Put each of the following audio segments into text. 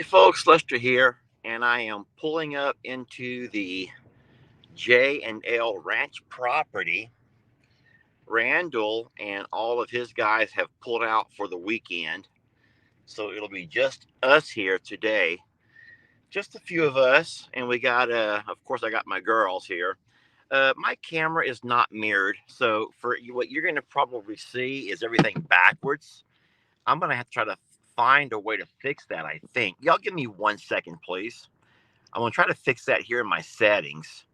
Hey folks, Lester here, and I am pulling up into the J&L Ranch property. Randall and all of his guys have pulled out for the weekend, so it'll be just us here today. Just a few of us, and we got, of course, I got my girls here. My camera is not mirrored, so for what you're going to probably see is everything backwards. I'm going to have to try to find a way to fix that, I think. Y'all give me 1 second, please. I'm going to try to fix that here in my settings.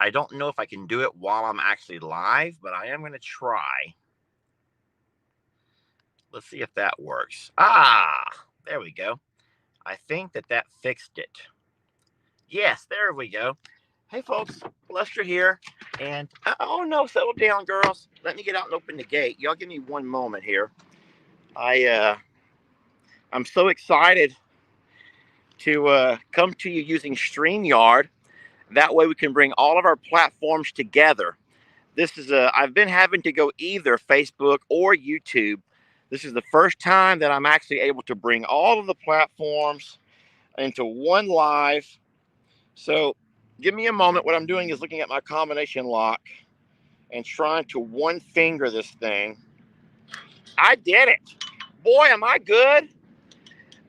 I don't know if I can do it while I'm actually live, but I am going to try. Let's see if that works. There we go. I think that fixed it. Yes, there we go. Hey, folks, Lester here. And, oh no, settle down, girls. Let me get out and open the gate. Y'all give me one moment here. I'm so excited to come to you using StreamYard. That way we can bring all of our platforms together. I've been having to go either Facebook or YouTube. This is the first time that I'm actually able to bring all of the platforms into one live. So give me a moment. What I'm doing is looking at my combination lock and trying to one finger this thing. I did it. Boy, am I good.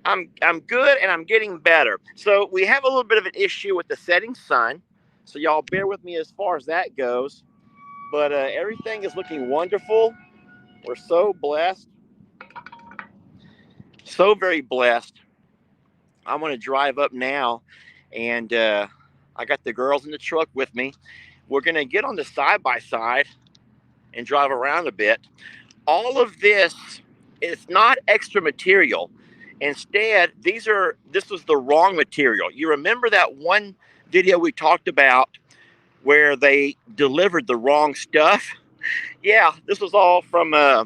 I'm good, and I'm getting better. So we have a little bit of an issue with the setting sun. So y'all bear with me as far as that goes. But everything is looking wonderful. We're so blessed. So very blessed. I'm going to drive up now, and I got the girls in the truck with me. We're going to get on the side-by-side and drive around a bit. All of this is not extra material. Instead, this was the wrong material. You remember that one video we talked about where they delivered the wrong stuff? Yeah, this was all from a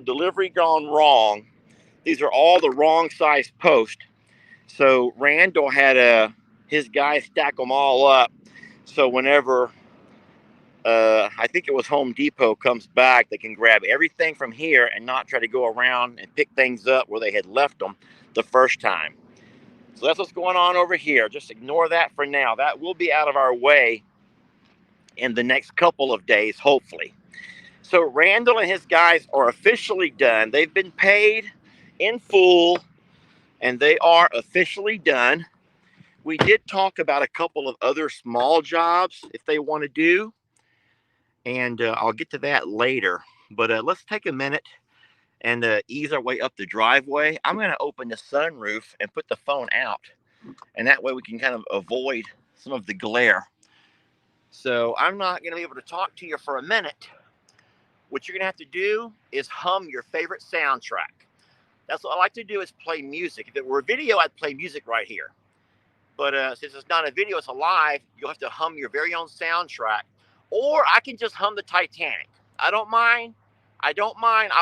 delivery gone wrong. These are all the wrong size posts. So Randall had his guys stack them all up. So whenever I think it was Home Depot comes back, they can grab everything from here and not try to go around and pick things up where they had left them the first time. So that's what's going on over here. Just ignore that for now. That will be out of our way in the next couple of days, hopefully. So Randall and his guys are officially done. They've been paid in full, and they are officially done. We did talk about a couple of other small jobs if they want to do, and I'll get to that later. But let's take a minute and ease our way up the driveway. I'm going to open the sunroof and put the phone out, and that way we can kind of avoid some of the glare. So I'm not going to be able to talk to you for a minute. What you're going to have to do is hum your favorite soundtrack. That's what I like to do, is play music. If it were a video, I'd play music right here. But since it's not a video, it's a live, you'll have to hum your very own soundtrack. Or I can just hum the Titanic. I don't mind. I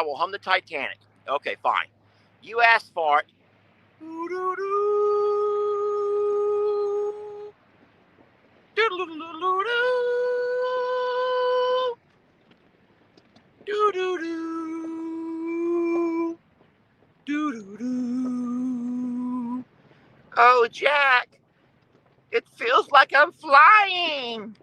will hum the Titanic. Okay, fine. You asked for it. Oh, Jack, it feels like I'm flying.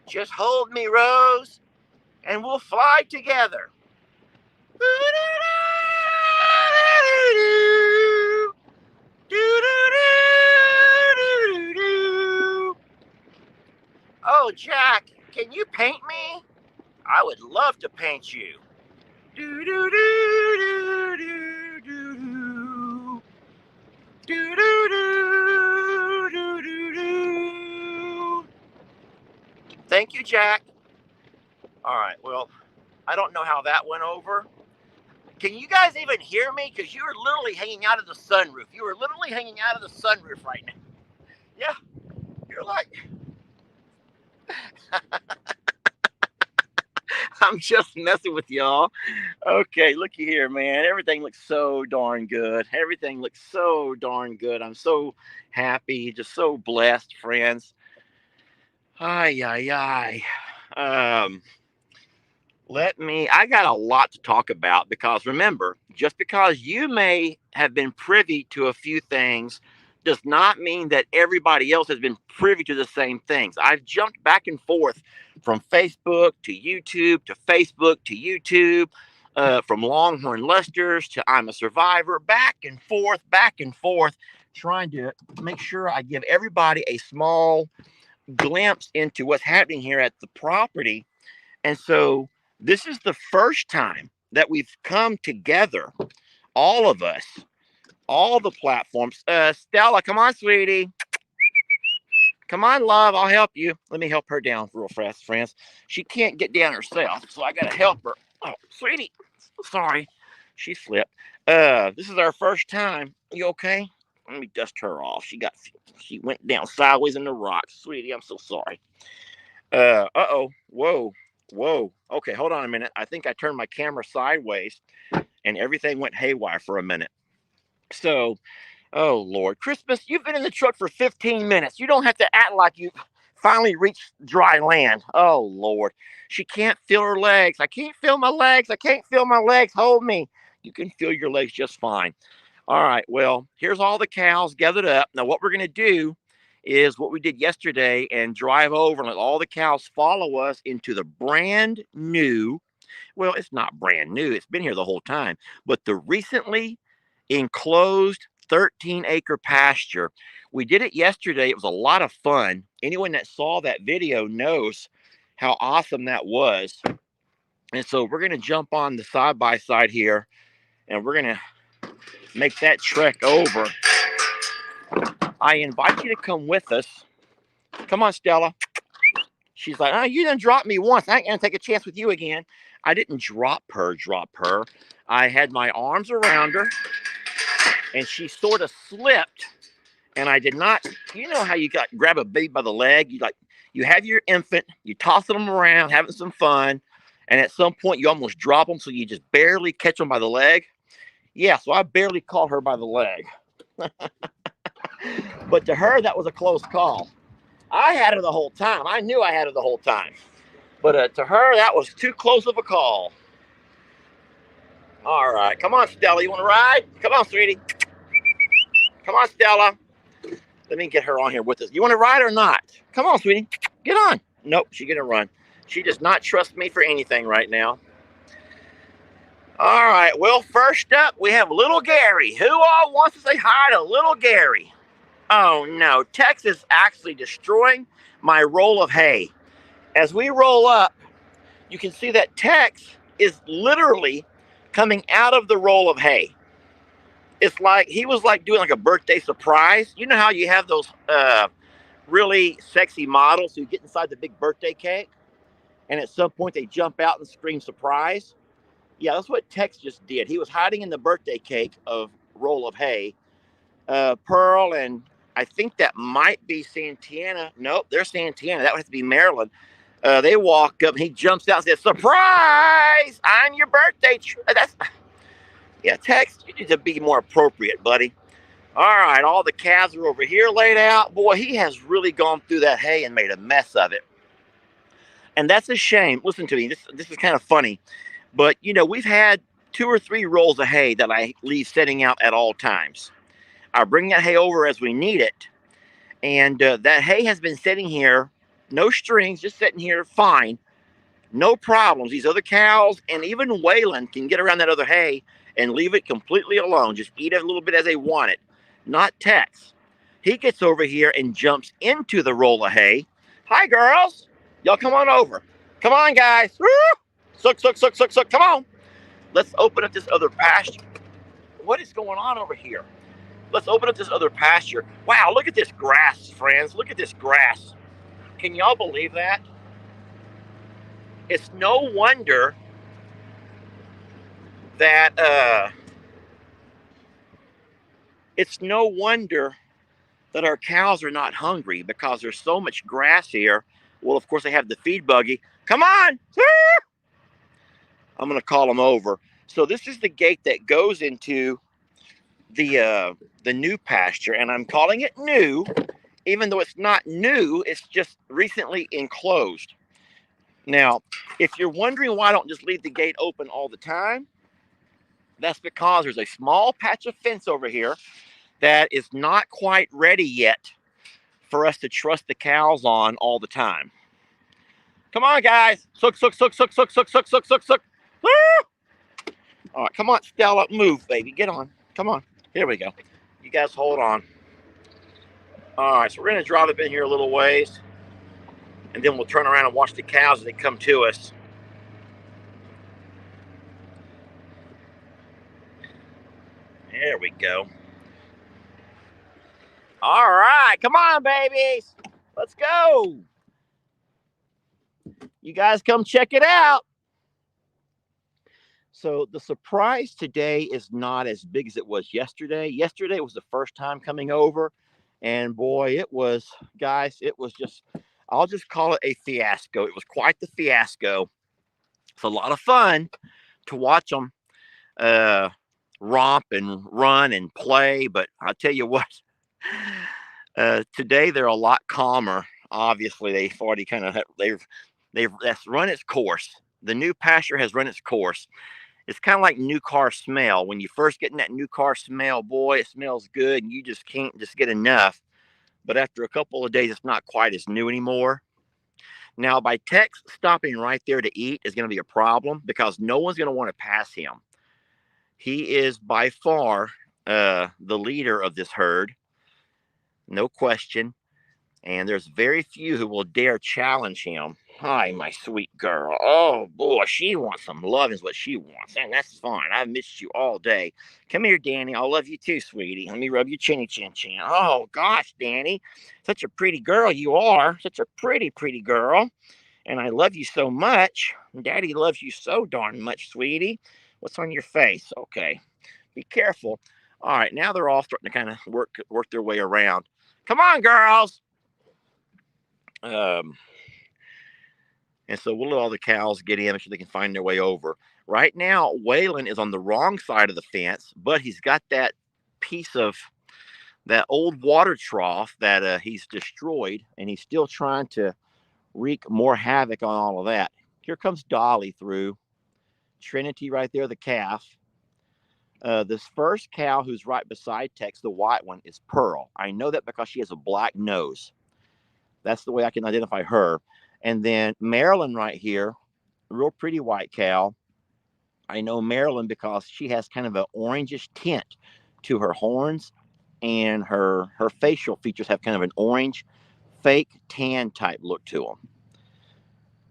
Just hold me, Rose, and we'll fly together. Oh, Jack, can you paint me? I would love to paint you. Thank you, Jack. All right, well, I don't know how that went over. Can you guys even hear me? Because you were literally hanging out of the sunroof. You were literally hanging out of the sunroof right now. Yeah, you're like... I'm just messing with y'all. Okay, looky here, man. Everything looks so darn good. Everything looks so darn good. I'm so happy, just so blessed, friends. Ay, ay, ay. Um, I got a lot to talk about because remember, just because you may have been privy to a few things does not mean that everybody else has been privy to the same things. I've jumped back and forth from Facebook to YouTube to Facebook to YouTube, from Longhorn Lusters to I'm a Survivor, back and forth, trying to make sure I give everybody a small glimpse into what's happening here at the property. And so this is the first time that we've come together, all of us, all the platforms. Stella, come on, sweetie. Come on, love. I'll help you. Let me help her down real fast, friends. She can't get down herself, so I got to help her. Oh, sweetie. Sorry. She slipped. This is our first time. You okay? Let me dust her off. She went down sideways in the rocks. Sweetie, I'm so sorry. Uh-oh. Whoa. Okay, hold on a minute. I think I turned my camera sideways and everything went haywire for a minute. So, oh Lord, Christmas, you've been in the truck for 15 minutes. You don't have to act like you finally reached dry land. Oh Lord, she can't feel her legs. I can't feel my legs. I can't feel my legs. Hold me. You can feel your legs just fine. All right, well, here's all the cows gathered up. Now, what we're going to do is what we did yesterday and drive over and let all the cows follow us into the brand new, well, it's not brand new, it's been here the whole time, but the recently enclosed 13-acre pasture. We did it yesterday. It was a lot of fun. Anyone that saw that video knows how awesome that was. And so we're going to jump on the side by side here and we're going to make that trek over. I invite you to come with us. Come on, Stella. She's like, oh, you done dropped me once. I ain't gonna take a chance with you again. I didn't drop her. I had my arms around her and she sort of slipped. And I did not, you know how you grab a baby by the leg? You have your infant, you toss them around, having some fun. And at some point you almost drop them. So you just barely catch them by the leg. Yeah, so I barely caught her by the leg. But to her, that was a close call. I had her the whole time. I knew I had her the whole time. But to her, that was too close of a call. All right. Come on, Stella. You want to ride? Come on, sweetie. Come on, Stella. Let me get her on here with us. You want to ride or not? Come on, sweetie. Get on. Nope, she's going to run. She does not trust me for anything right now. All right. Well, first up, we have little Gary. Who all wants to say hi to little Gary? Oh, no. Tex is actually destroying my roll of hay. As we roll up, you can see that Tex is literally coming out of the roll of hay. It's like he was like doing like a birthday surprise. You know how you have those really sexy models who get inside the big birthday cake and at some point they jump out and scream surprise? Yeah, that's what Tex just did. He was hiding in the birthday cake of roll of hay. Pearl and I think that might be Santana. Nope, there's Santana. That would have to be Maryland. They walk up and he jumps out and says, surprise! I'm your birthday. Yeah, Tex, you need to be more appropriate, buddy. All right, all the calves are over here laid out. Boy, he has really gone through that hay and made a mess of it. And that's a shame. Listen to me. This is kind of funny. But, you know, we've had 2 or 3 rolls of hay that I leave setting out at all times. I bring that hay over as we need it. And that hay has been sitting here, no strings, just sitting here fine. No problems. These other cows and even Waylon can get around that other hay and leave it completely alone. Just eat it a little bit as they want it. Not Tex. He gets over here and jumps into the roll of hay. Hi, girls. Y'all come on over. Come on, guys. Woo! Suck. Come on. Let's open up this other pasture. What is going on over here? Let's open up this other pasture. Wow, look at this grass, friends. Look at this grass. Can y'all believe that? It's no wonder that our cows are not hungry because there's so much grass here. Well, of course, they have the feed buggy. Come on. I'm going to call them over. So this is the gate that goes into the new pasture, and I'm calling it new, even though it's not new. It's just recently enclosed. Now, if you're wondering why I don't just leave the gate open all the time, that's because there's a small patch of fence over here that is not quite ready yet for us to trust the cows on all the time. Come on, guys. Suck, suck, suck, suck, suck, suck, suck, suck, suck, suck. All right, come on, Stella. Move, baby. Get on. Come on. Here we go. You guys hold on. All right, so we're going to drive up in here a little ways, and then we'll turn around and watch the cows as they come to us. There we go. All right, come on, babies. Let's go. You guys come check it out. So the surprise today is not as big as it was yesterday. Yesterday was the first time coming over, and boy, it was, guys, it was just, I'll just call it a fiasco. It was quite the fiasco. It's a lot of fun to watch them romp and run and play, but I'll tell you what, today they're a lot calmer. Obviously, they've already kind of that's run its course. The new pasture has run its course. It's kind of like new car smell. When you first get in that new car smell, boy, it smells good, and you just can't just get enough. But after a couple of days, it's not quite as new anymore. Now, by Tex stopping right there to eat is going to be a problem because no one's going to want to pass him. He is by far the leader of this herd, no question. And there's very few who will dare challenge him. Hi, my sweet girl. Oh, boy, she wants some love is what she wants. And that's fine. I've missed you all day. Come here, Danny. I love you too, sweetie. Let me rub your chinny chin chin. Oh, gosh, Danny. Such a pretty girl you are. Such a pretty, pretty girl. And I love you so much. Daddy loves you so darn much, sweetie. What's on your face? Okay. Be careful. All right, now they're all starting to kind of work their way around. Come on, girls. And so we'll let all the cows get in so they can find their way over. Right now, Waylon is on the wrong side of the fence, but he's got that piece of that old water trough that he's destroyed, and he's still trying to wreak more havoc on all of that. Here comes Dolly through. Trinity right there, the calf. This first cow who's right beside Tex, the white one, is Pearl. I know that because she has a black nose. That's the way I can identify her. And then Marilyn right here, a real pretty white cow. I know Marilyn because she has kind of an orangish tint to her horns, and her facial features have kind of an orange, fake tan type look to them.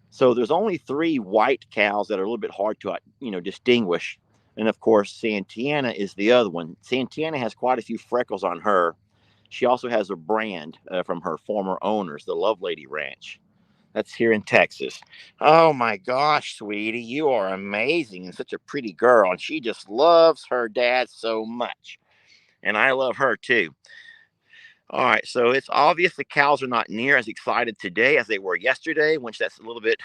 So there's only 3 white cows that are a little bit hard to, distinguish. And of course, Santana is the other one. Santana has quite a few freckles on her. She also has a brand from her former owners, the Lovelady Ranch. That's here in Texas. Oh my gosh, sweetie, you are amazing and such a pretty girl. And she just loves her dad so much. And I love her too. All right, so it's obvious the cows are not near as excited today as they were yesterday, which that's a little bit,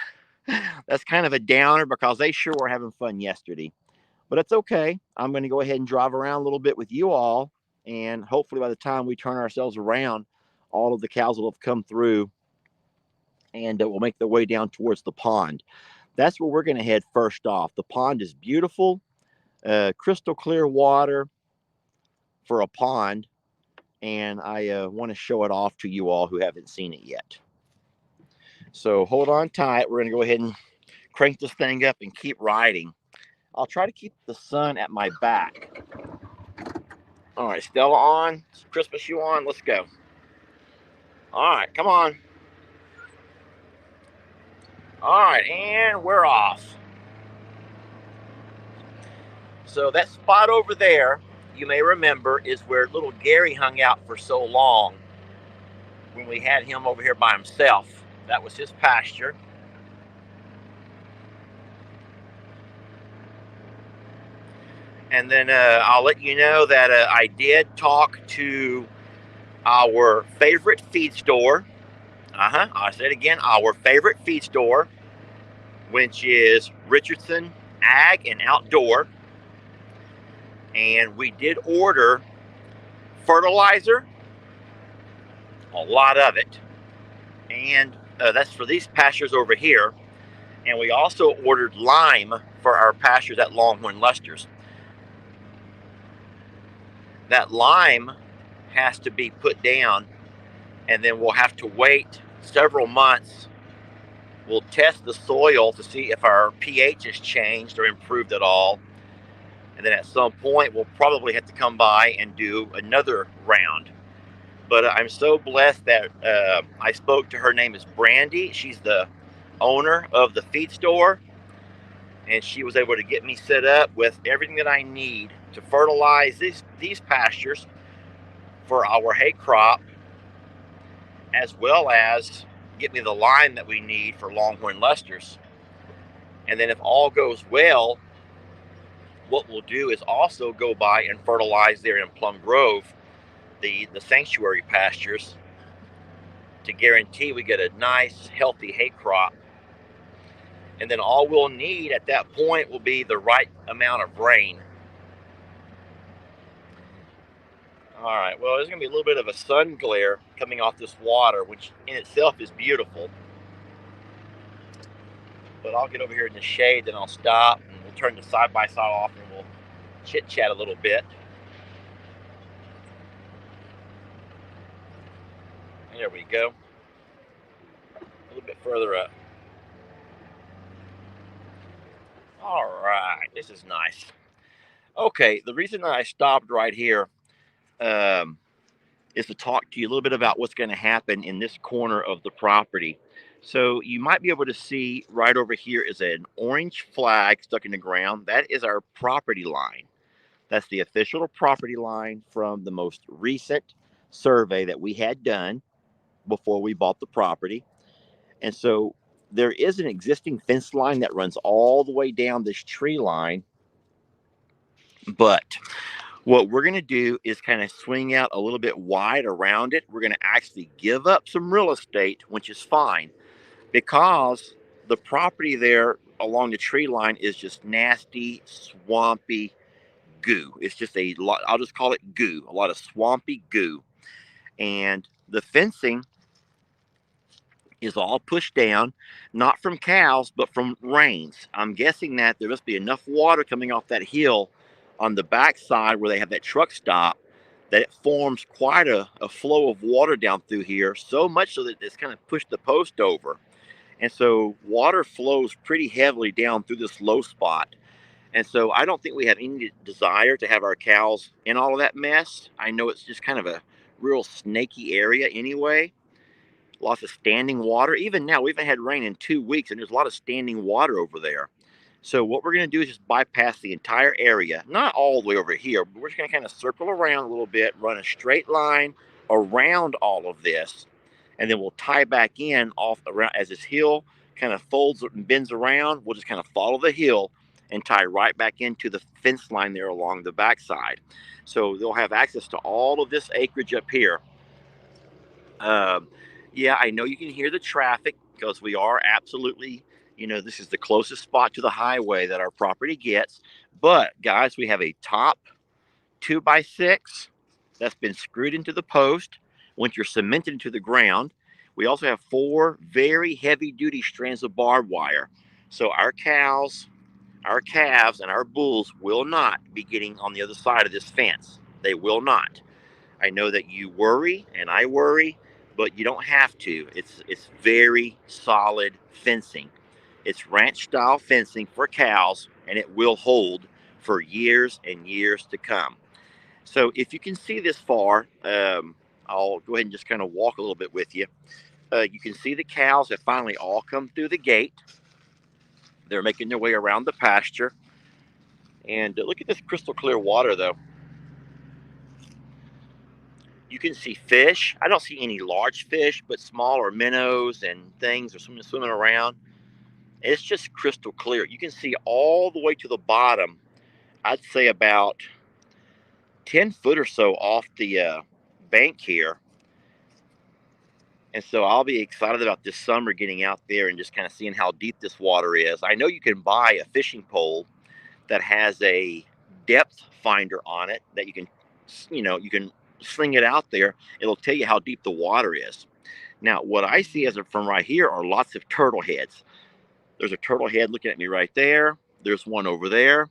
that's kind of a downer because they sure were having fun yesterday. But it's okay. I'm going to go ahead and drive around a little bit with you all. And hopefully by the time we turn ourselves around, all of the cows will have come through and we'll make their way down towards the pond. That's where we're going to head first off. The pond is beautiful, crystal clear water for a pond. And I want to show it off to you all who haven't seen it yet. So hold on tight. We're going to go ahead and crank this thing up and keep riding. I'll try to keep the sun at my back. All right, Stella on. Christmas shoe on. Let's go. All right, come on. All right, and we're off. So that spot over there, you may remember, is where little Gary hung out for so long when we had him over here by himself. That was his pasture. And then I'll let you know that I did talk to our favorite feed store. I said again, our favorite feed store, which is Richardson ag and outdoor. And we did order fertilizer, a lot of it. And that's for these pastures over here. And we also ordered lime for our pastures at Longhorn Lester's. That lime has to be put down, and then we'll have to wait several months. We'll test the soil to see if our pH has changed or improved at all. And then at some point, we'll probably have to come by and do another round. But I'm so blessed that I spoke to her. Name is Brandy. She's the owner of the feed store. And she was able to get me set up with everything that I need to fertilize these pastures for our hay crop, as well as get me the lime that we need for Longhorn Lester's. And then if all goes well, what we'll do is also go by and fertilize there in Plum Grove, the sanctuary pastures, to guarantee we get a nice, healthy hay crop. And then all we'll need at that point will be the right amount of rain. All right, well, there's going to be a little bit of a sun glare coming off this water, which in itself is beautiful. But I'll get over here in the shade, then I'll stop, and we'll turn the side-by-side off, and we'll chit-chat a little bit. There we go. A little bit further up. All right, this is nice. Okay, the reason that I stopped right here is to talk to you a little bit about what's going to happen in this corner of the property. So you might be able to see right over here is an orange flag stuck in the ground. That is our property line. That's the official property line from the most recent survey that we had done before we bought the property. And so there is an existing fence line that runs all the way down this tree line. But what we're going to do is kind of swing out a little bit wide around it. We're going to actually give up some real estate, which is fine, because the property there along the tree line is just nasty, swampy goo. It's just a lot, I'll just call it goo, a lot of swampy goo. And the fencing is all pushed down, not from cows, but from rains. I'm guessing that there must be enough water coming off that hill on the backside where they have that truck stop that it forms quite a flow of water down through here, so much so that it's kind of pushed the post over. And so water flows pretty heavily down through this low spot. And so I don't think we have any desire to have our cows in all of that mess. I know it's just kind of a real snaky area anyway. Lots of standing water. Even now, we haven't had rain in 2 weeks, and there's a lot of standing water over there. So what we're going to do is just bypass the entire area, not all the way over here, but we're just going to kind of circle around a little bit, run a straight line around all of this, and then we'll tie back in off around as this hill kind of folds and bends around. We'll just kind of follow the hill and tie right back into the fence line there along the backside. So they'll have access to all of this acreage up here. Yeah, I know you can hear the traffic because we are absolutely, this is the closest spot to the highway that our property gets. But guys, we have a top 2x6 that's been screwed into the post, once you're cemented into the ground. We also have 4 very heavy duty strands of barbed wire. So our cows, our calves, and our bulls will not be getting on the other side of this fence. They will not. I know that you worry and I worry, but you don't have to. It's very solid fencing. It's ranch style fencing for cows, and it will hold for years and years to come. So if you can see this far, I'll go ahead and just kind of walk a little bit with you. You can see the cows have finally all come through the gate. They're making their way around the pasture. And look at this crystal clear water, though. You can see fish. I don't see any large fish, but smaller minnows and things are swimming around. It's just crystal clear. You can see all the way to the bottom. I'd say about 10 foot or so off the bank here. And so I'll be excited about this summer getting out there and just kind of seeing how deep this water is. I know you can buy a fishing pole that has a depth finder on it that you can, you can sling it out there. It'll tell you how deep the water is. Now, what I see from right here are lots of turtle heads. There's a turtle head looking at me right there. There's one over there.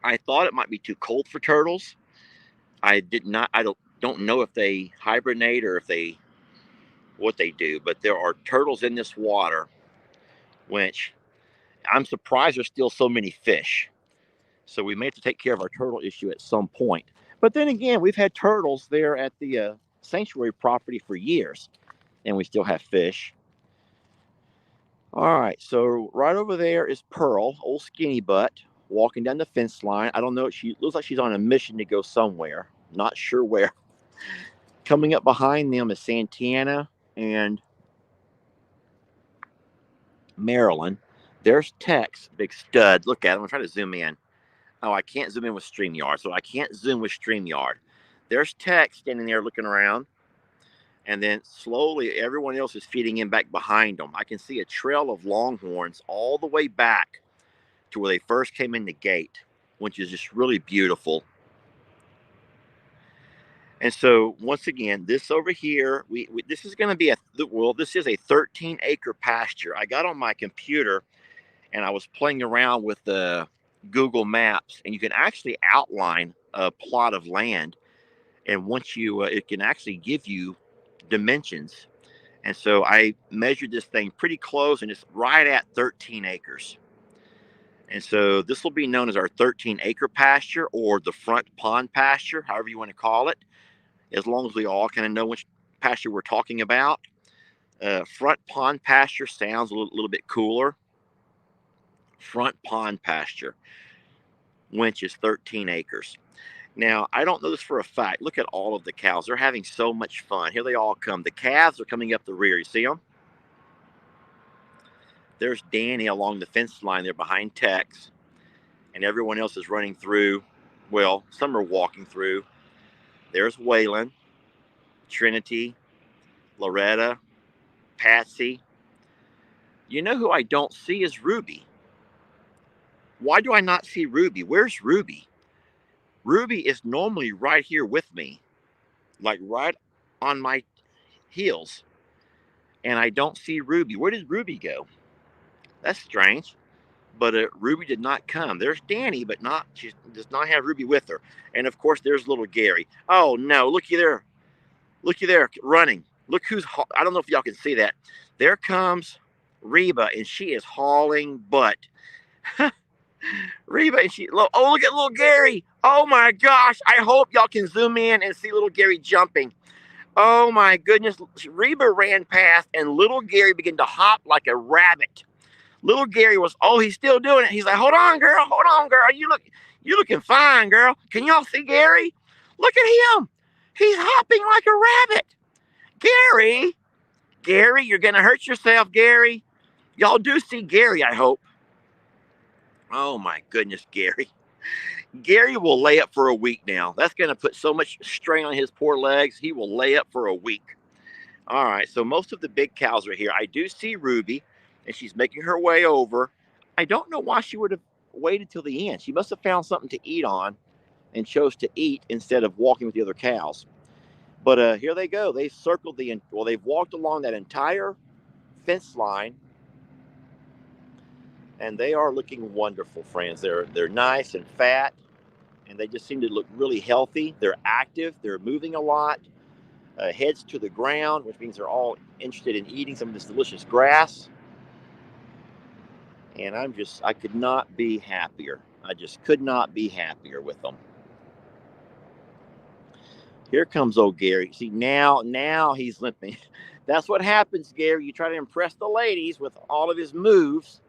I thought it might be too cold for turtles. I don't know if they hibernate or what they do, but there are turtles in this water, which I'm surprised there's still so many fish. So we may have to take care of our turtle issue at some point. But then again, we've had turtles there at the sanctuary property for years, and we still have fish. All right, so right over there is Pearl, old skinny butt, walking down the fence line. I don't know. She looks like she's on a mission to go somewhere. Not sure where. Coming up behind them is Santana and Maryland. There's Tex, big stud. Look at him. I'm trying to zoom in. Oh, I can't zoom in with StreamYard, so I can't zoom with StreamYard. There's Tex standing there looking around. And then slowly everyone else is feeding in back behind them. I can see a trail of longhorns all the way back to where they first came in the gate, which is just really beautiful. And so once again, this over here, this is going to be this is a 13-acre pasture. I got on my computer and I was playing around with the Google Maps, and you can actually outline a plot of land. And once it can actually give you dimensions. And so I measured this thing pretty close, and it's right at 13 acres. And so this will be known as our 13-acre pasture, or the front pond pasture, however you want to call it, as long as we all kind of know which pasture we're talking about. Front pond pasture sounds a little bit cooler. Front pond pasture, which is 13 acres. Now, I don't know this for a fact. Look at all of the cows. They're having so much fun. Here they all come. The calves are coming up the rear. You see them? There's Danny along the fence line there behind Tex. And everyone else is running through. Well, some are walking through. There's Waylon, Trinity, Loretta, Patsy. You know who I don't see is Ruby. Why do I not see Ruby? Where's Ruby? Ruby is normally right here with me, like right on my heels, and I don't see Ruby. Where did Ruby go? That's strange, but Ruby did not come. There's Danny, but she does not have Ruby with her. And of course, there's little Gary. Oh no, looky there, running. Look I don't know if y'all can see that. There comes Reba, and she is hauling butt. Reba, and look at little Gary. Oh my gosh, I hope y'all can zoom in and see little Gary jumping. Oh my goodness, Reba ran past and little Gary began to hop like a rabbit. Little Gary he's still doing it. He's like, hold on, girl, you looking fine, girl. Can y'all see Gary? Look at him. He's hopping like a rabbit. Gary, you're gonna hurt yourself, Gary. Y'all do see Gary, I hope. Oh my goodness, Gary. Gary will lay up for a week now. That's going to put so much strain on his poor legs. He will lay up for a week. All right, so most of the big cows are here. I do see Ruby, and she's making her way over. I don't know why she would have waited till the end. She must have found something to eat on and chose to eat instead of walking with the other cows. But here they go. They've they've walked along that entire fence line, and they are looking wonderful, friends. They're nice and fat, and they just seem to look really healthy. They're active. They're moving a lot. Heads to the ground, which means they're all interested in eating some of this delicious grass. And I could not be happier. I just could not be happier with them. Here comes old Gary. See, now he's limping. That's what happens, Gary. You try to impress the ladies with all of his moves.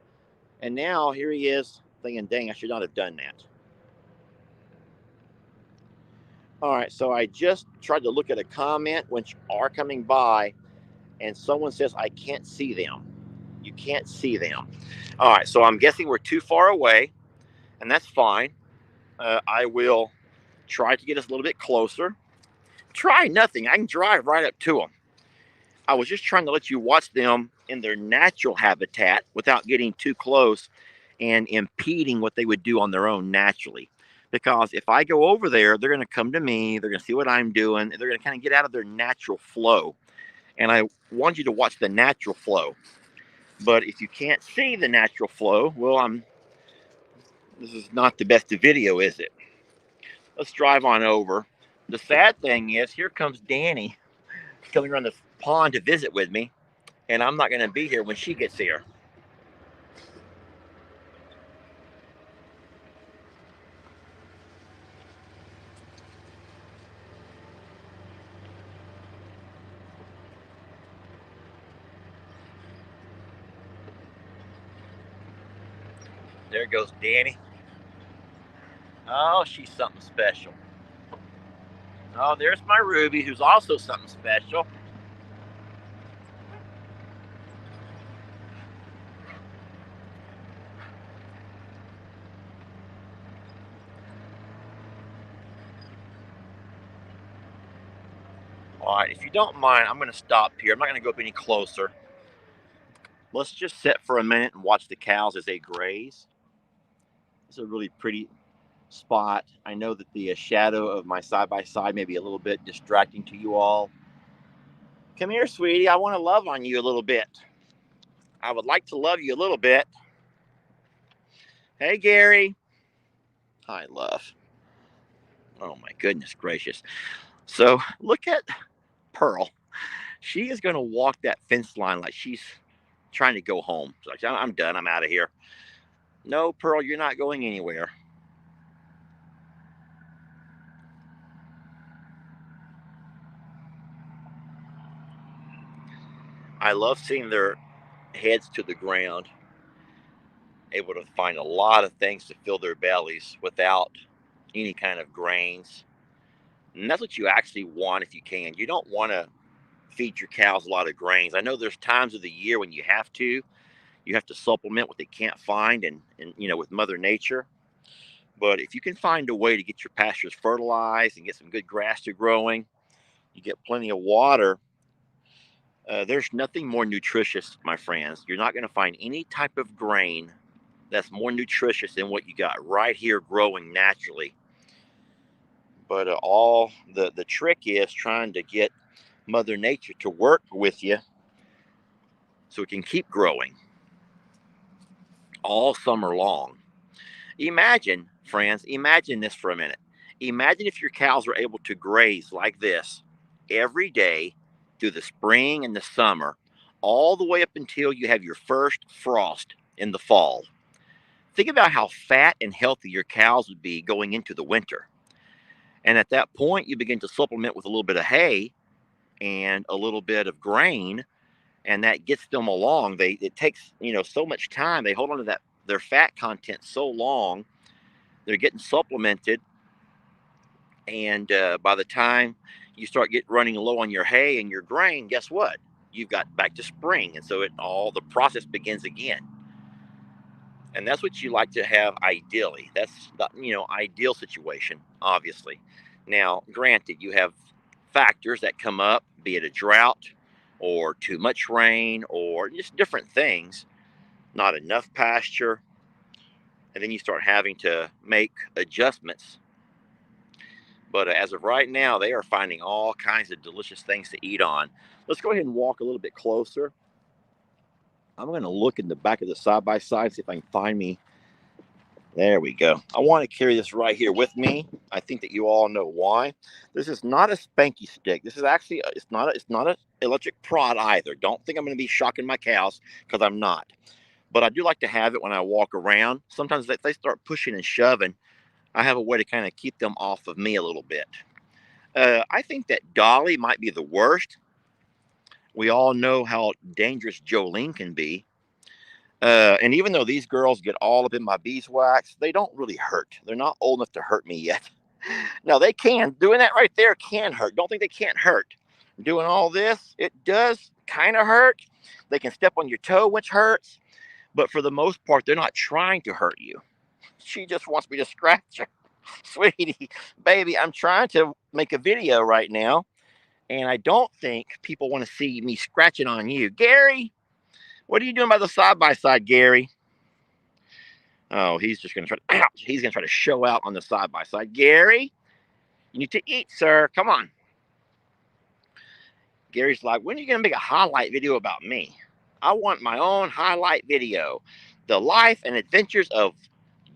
And now here he is thinking, dang, I should not have done that. All right, so I just tried to look at a comment which are coming by, and someone says, I can't see them. You can't see them. All right, so I'm guessing we're too far away, and that's fine. I will try to get us a little bit closer. Try nothing. I can drive right up to them. I was just trying to let you watch them in their natural habitat without getting too close and impeding what they would do on their own naturally. Because if I go over there, they're going to come to me, they're going to see what I'm doing, they're going to kind of get out of their natural flow. And I want you to watch the natural flow. But if you can't see the natural flow, well, this is not the best of video, is it? Let's drive on over. The sad thing is, here comes Danny coming around the pond to visit with me, and I'm not going to be here when she gets here. There goes Danny. Oh, she's something special. Oh, there's my Ruby, who's also something special. All right, if you don't mind, I'm going to stop here. I'm not going to go up any closer. Let's just sit for a minute and watch the cows as they graze. It's a really pretty spot. I know that the shadow of my side-by-side may be a little bit distracting to you all. Come here, sweetie. I want to love on you a little bit. I would like to love you a little bit. Hey, Gary. Hi, love. Oh, my goodness gracious. So look at Pearl. She is going to walk that fence line like she's trying to go home. She's like, I'm done. I'm out of here. No, Pearl, you're not going anywhere. I love seeing their heads to the ground, able to find a lot of things to fill their bellies without any kind of grains. And that's what you actually want if you can. You don't want to feed your cows a lot of grains. I know there's times of the year when you have to. You have to supplement what they can't find and with Mother Nature. But if you can find a way to get your pastures fertilized and get some good grass to growing, you get plenty of water. There's nothing more nutritious, my friends. You're not going to find any type of grain that's more nutritious than what you got right here growing naturally. But all the trick is trying to get Mother Nature to work with you so it can keep growing all summer long. Imagine, friends, imagine this for a minute. Imagine if your cows were able to graze like this every day through the spring and the summer, all the way up until you have your first frost in the fall. Think about how fat and healthy your cows would be going into the winter. And at that point, you begin to supplement with a little bit of hay and a little bit of grain, and that gets them along. It takes so much time. They hold on to that their fat content so long. They're getting supplemented, and by the time you start running low on your hay and your grain, guess what? You've got back to spring, and so all the process begins again. And that's what you like to have ideally. That's the ideal situation, obviously. Now, granted, you have factors that come up, be it a drought or too much rain or just different things, not enough pasture, and then you start having to make adjustments. But as of right now, they are finding all kinds of delicious things to eat on. Let's go ahead and walk a little bit closer. I'm going to look in the back of the side-by-side, see if I can find me. There we go. I want to carry this right here with me. I think that you all know why. This is not a spanky stick. This is actually it's not an electric prod either. Don't think I'm going to be shocking my cows, because I'm not. But I do like to have it when I walk around. Sometimes if they start pushing and shoving, I have a way to kind of keep them off of me a little bit. I think that Dolly might be the worst. We all know how dangerous Jolene can be. And even though these girls get all up in my beeswax, they don't really hurt. They're not old enough to hurt me yet. Now they can. Doing that right there can hurt. Don't think they can't hurt. Doing all this, it does kind of hurt. They can step on your toe, which hurts. But for the most part, they're not trying to hurt you. She just wants me to scratch her. Sweetie, baby, I'm trying to make a video right now. And I don't think people want to see me scratching on you. Gary, what are you doing by the side by side, Gary? Oh, he's just going to try to, ouch, he's going to try to show out on the side-by-side. Gary, you need to eat, sir. Come on. Gary's like, when are you going to make a highlight video about me? I want my own highlight video. The life and adventures of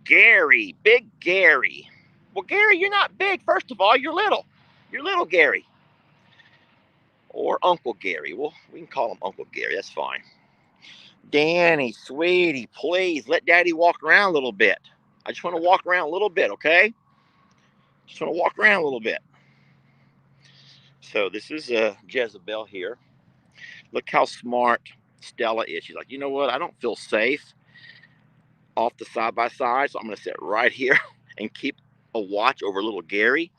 Gary, Big Gary. Well, Gary, you're not big. First of all, you're little. You're little Gary. Or Uncle Gary. Well, we can call him Uncle Gary. That's fine. Danny, sweetie, please let Daddy walk around a little bit. I just want to walk around a little bit, okay? Just want to walk around a little bit. So this is Jezebel here. Look how smart Stella is. She's like, you know what? I don't feel safe off the side-by-side, so I'm going to sit right here and keep a watch over little Gary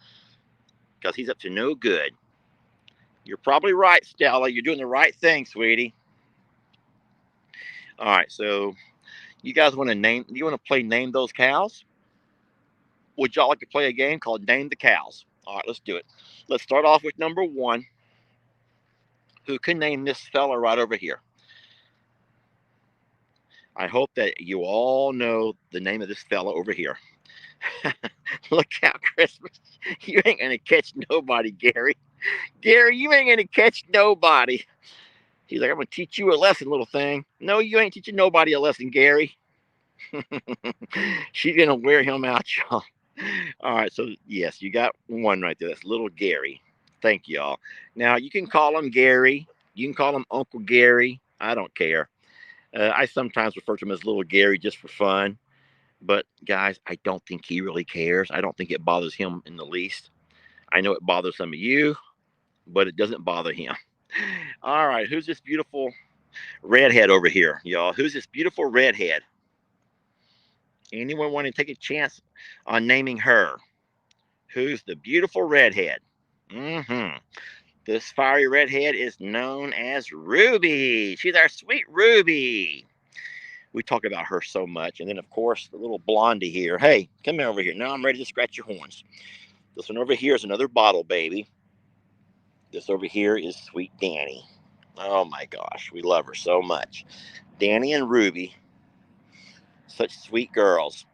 because he's up to no good. You're probably right, Stella. You're doing the right thing, sweetie. All right, so you guys want to play Name Those Cows? Would y'all like to play a game called Name the Cows? All right, let's do it. Let's start off with number one. Who can name this fella right over here? I hope that you all know the name of this fella over here. Look out, Christmas. You ain't going to catch nobody, Gary. Gary, you ain't going to catch nobody. He's like, I'm going to teach you a lesson, little thing. No, you ain't teaching nobody a lesson, Gary. She's going to wear him out, y'all. All right, so yes, you got one right there. That's little Gary. Thank y'all. Now, you can call him Gary. You can call him Uncle Gary. I don't care. I sometimes refer to him as little Gary just for fun. But, guys, I don't think he really cares. I don't think it bothers him in the least. I know it bothers some of you, but it doesn't bother him. All right, who's this beautiful redhead over here, y'all? Who's this beautiful redhead? Anyone want to take a chance on naming her? Who's the beautiful redhead? This fiery redhead is known as Ruby. She's our sweet Ruby. We talk about her so much. And then, of course, the little blondie here. Hey, come here over here. Now I'm ready to scratch your horns. This one over here is another bottle baby. This over here is sweet Danny. Oh, my gosh. We love her so much. Danny and Ruby, such sweet girls.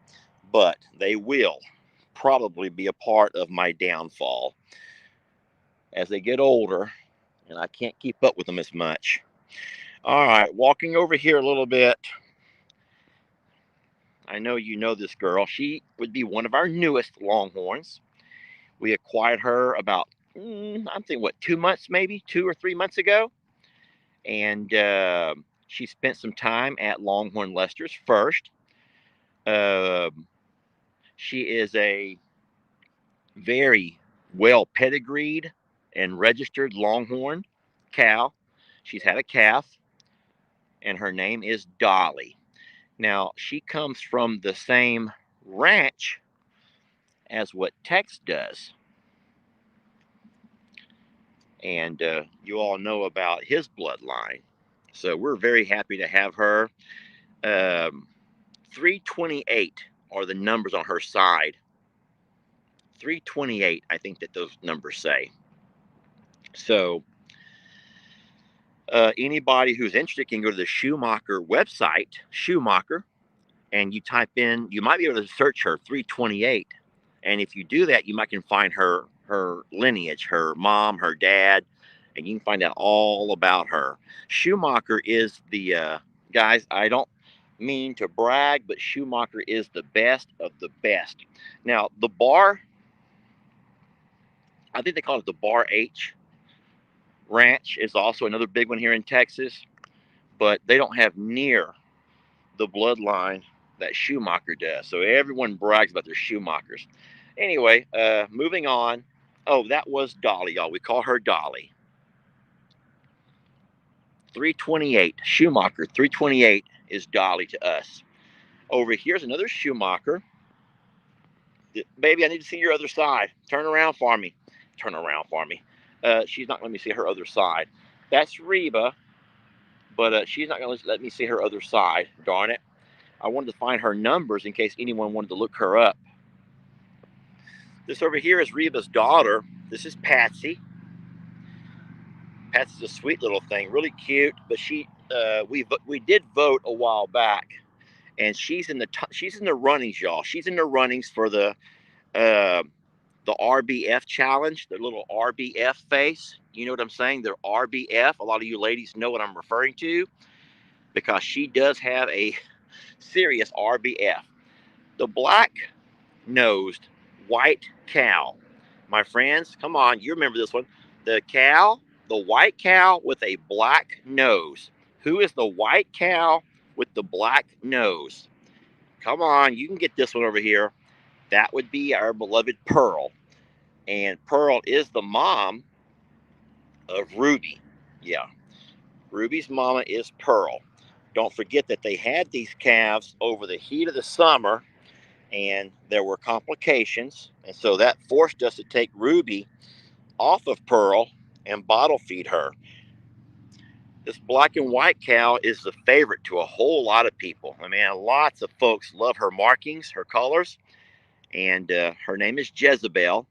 But they will probably be a part of my downfall as they get older, and I can't keep up with them as much. All right, walking over here a little bit. I know you know this girl. She would be one of our newest Longhorns. We acquired her about, I'm thinking, what, 2 months, maybe 2 or 3 months ago. And she spent some time at Longhorn Lester's first. She is a very well pedigreed and registered Longhorn cow. She's had a calf, and her name is Dolly. Now, she comes from the same ranch as what Tex does. And you all know about his bloodline. So we're very happy to have her. 328 are the numbers on her side. 328, I think that those numbers say. So anybody who's interested can go to the Schumacher website, Schumacher, and you type in, you might be able to search her 328. And if you do that, you might can find her lineage, her mom, her dad, and you can find out all about her. Schumacher is the guys, I don't mean to brag, but Schumacher is the best of the best. Now, the bar, I think they call it the Bar H Ranch, is also another big one here in Texas, but they don't have near the bloodline that Schumacher does. So everyone brags about their Schumachers. Anyway, moving on. Oh, that was Dolly, y'all. We call her Dolly. 328. Schumacher, 328 is Dolly to us. Over here's another Schumacher. Baby, I need to see your other side. Turn around for me. Turn around for me. She's not letting me see her other side. That's Reba, but she's not going to let me see her other side. Darn it. I wanted to find her numbers in case anyone wanted to look her up. This over here is Reba's daughter. This is Patsy. Patsy's a sweet little thing, really cute. But she, we did vote a while back, and she's in the runnings, y'all. She's in the runnings for uh, the RBF challenge, the little RBF face. You know what I'm saying? They're RBF. A lot of you ladies know what I'm referring to because she does have a serious RBF. The black nosed white cow. My friends, come on, you remember this one. The cow, the white cow with a black nose. Who is the white cow with the black nose? Come on, you can get this one over here. That would be our beloved Pearl. And Pearl is the mom of Ruby. Yeah, Ruby's mama is Pearl. Don't forget that they had these calves over the heat of the summer and there were complications. And so that forced us to take Ruby off of Pearl and bottle feed her. This black and white cow is the favorite to a whole lot of people. I mean, lots of folks love her markings, her colors, and her name is Jezebel.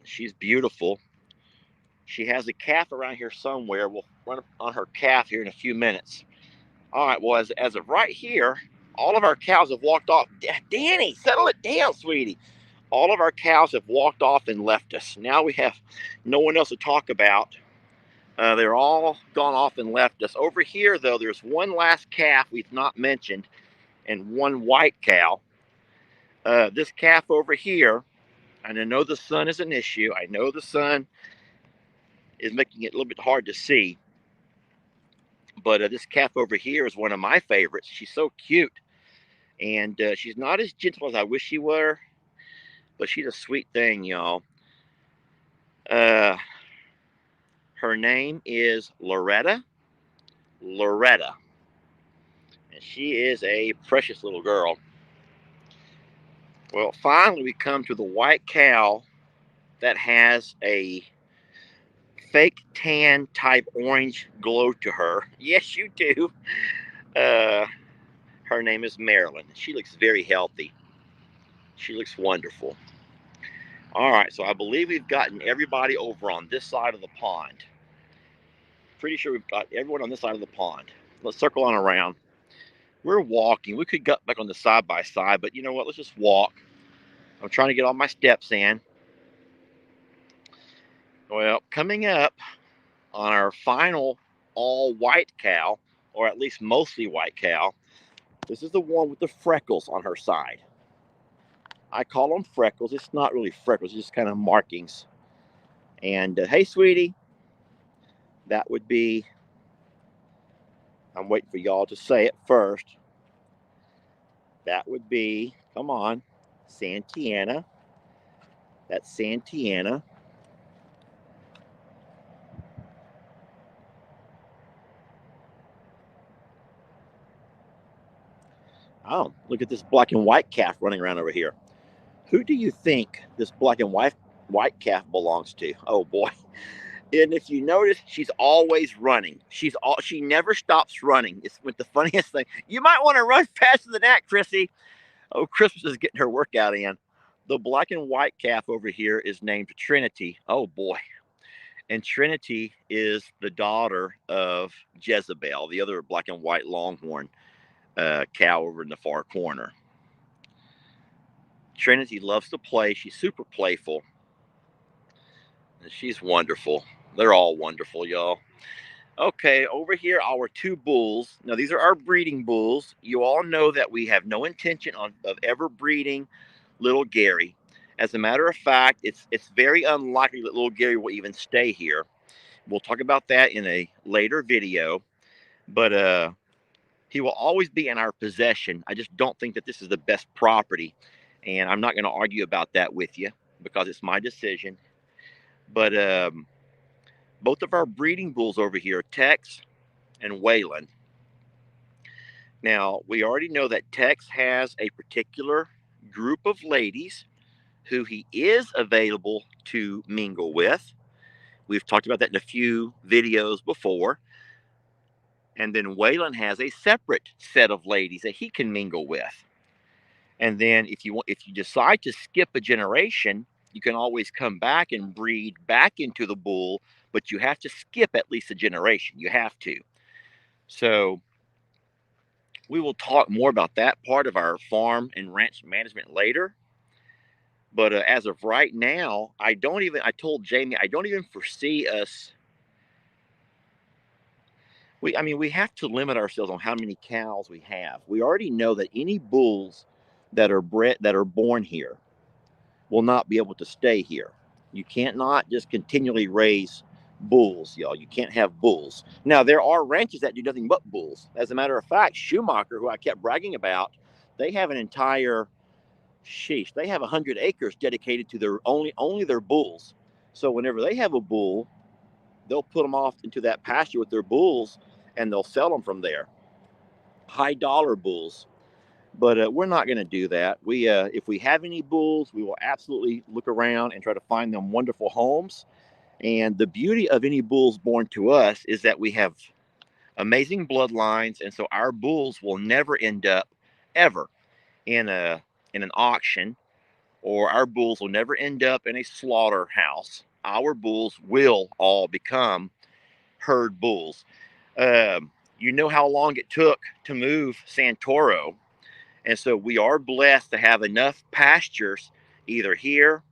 She's beautiful. She has a calf around here somewhere. We'll run on her calf here in a few minutes. All right, well, as of right here, all of our cows have walked off. Danny, settle it down, sweetie. All of our cows have walked off and left us. Now we have no one else to talk about. They're all gone off and left us. Over here, though, there's one last calf we've not mentioned and one white cow. This calf over here, and I know the sun is an issue. I know the sun is making it a little bit hard to see. But this calf over here is one of my favorites. She's so cute. And she's not as gentle as I wish she were. But she's a sweet thing, y'all. Her name is Loretta. Loretta. And she is a precious little girl. Well, finally, we come to the white cow that has a fake tan type orange glow to her. Yes, you do. Uh, Her name is Marilyn. She looks very healthy. She looks wonderful. All right, so I believe we've gotten everybody over on this side of the pond. Pretty sure we've got everyone on this side of the pond. Let's circle on around. We're walking. We could get back on the side by side, but you know what? Let's just walk. I'm trying to get all my steps in. Well, coming up on our final all white cow, or at least mostly white cow, this is the one with the freckles on her side. I call them freckles. It's not really freckles, it's just kind of markings. And hey, sweetie, that would be, I'm waiting for y'all to say it first. That would be, come on, Santiana. That's Santiana. Oh, look at this black and white calf running around over here. Who do you think this black and white calf belongs to? Oh boy. And if you notice, she's always running. She never stops running. It's with the funniest thing. You might want to run faster than that, Chrissy. Oh, Christmas is getting her workout in. The black and white calf over here is named Trinity. Oh boy. And Trinity is the daughter of Jezebel, the other black and white longhorn cow over in the far corner. Trinity loves to play. She's super playful. And she's wonderful. They're all wonderful, y'all. Okay, over here, our two bulls. Now, these are our breeding bulls. You all know that we have no intention of ever breeding little Gary. As a matter of fact, it's very unlikely that little Gary will even stay here. We'll talk about that in a later video. But he will always be in our possession. I just don't think that this is the best property. And I'm not going to argue about that with you because it's my decision. But both of our breeding bulls over here, Tex and Waylon. Now, we already know that Tex has a particular group of ladies who he is available to mingle with. We've talked about that in a few videos before. And then Waylon has a separate set of ladies that he can mingle with. And then if you decide to skip a generation, you can always come back and breed back into the bull, but you have to skip at least a generation. You have to. So We will talk more about that part of our farm and ranch management later. But as of right now, I told Jamie, I don't even foresee us. We have to limit ourselves on how many cows we have. We already know that any bulls that are born here will not be able to stay here. You can't not just continually raise bulls, y'all. You can't have bulls. Now, there are ranches that do nothing but bulls. As a matter of fact, Schumacher, who I kept bragging about, they have an entire they have 100 acres dedicated to their only their bulls. So whenever they have a bull, they'll put them off into that pasture with their bulls, and they'll sell them from there. High dollar bulls. But we're not going to do that. If we have any bulls, we will absolutely look around and try to find them wonderful homes. And the beauty of any bulls born to us is that we have amazing bloodlines, and so our bulls will never end up ever in an auction, or our bulls will never end up in a slaughterhouse. Our bulls will all become herd bulls. You know how long it took to move Santoro. And so we are blessed to have enough pastures either here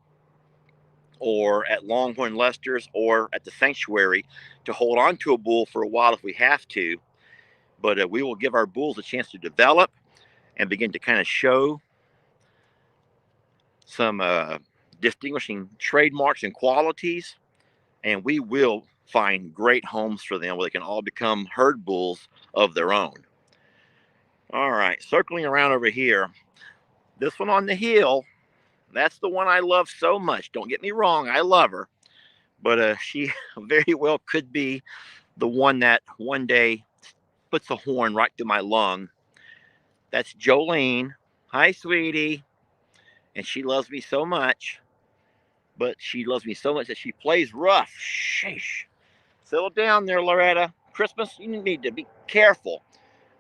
or at Longhorn Lester's or at the sanctuary to hold on to a bull for a while if we have to. But we will give our bulls a chance to develop and begin to kind of show some distinguishing trademarks and qualities. And we will find great homes for them where they can all become herd bulls of their own. All right, circling around over here, this one on the hill, that's the one I love so much. Don't get me wrong, I love her. But she very well could be the one that one day puts a horn right through my lung. That's Jolene. Hi, sweetie. And she loves me so much. But she loves me so much that she plays rough. Sheesh. Settle down there, Loretta. Christmas, you need to be careful.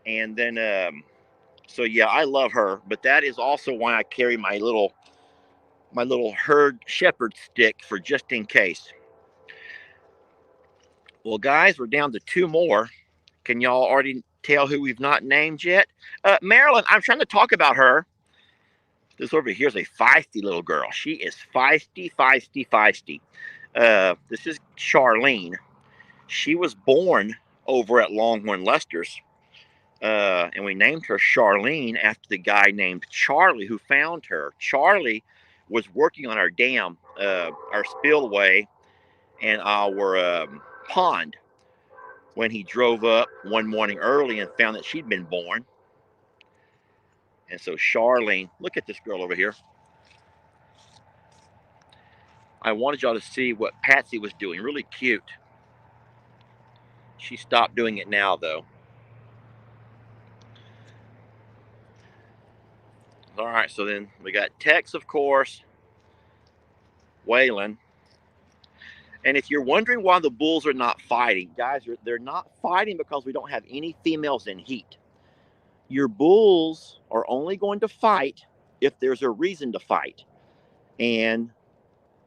And then, so yeah, I love her. But that is also why I carry my little herd shepherd stick for just in case. Well, guys, we're down to two more. Can y'all already tell who we've not named yet? Marilyn, I'm trying to talk about her. This over here is a feisty little girl. She is feisty, feisty, feisty. This is Charlene. She was born over at Longhorn Lester's, and we named her Charlene after the guy named Charlie who found her. Charlie was working on our dam, our spillway, and our pond when he drove up one morning early and found that she'd been born. And so Charlene, look at this girl over here. I wanted y'all to see what Patsy was doing. Really cute. She stopped doing it now, though. All right, so then we got Tex, of course, Waylon. And if you're wondering why the bulls are not fighting, guys, they're not fighting because we don't have any females in heat. Your bulls are only going to fight if there's a reason to fight. And,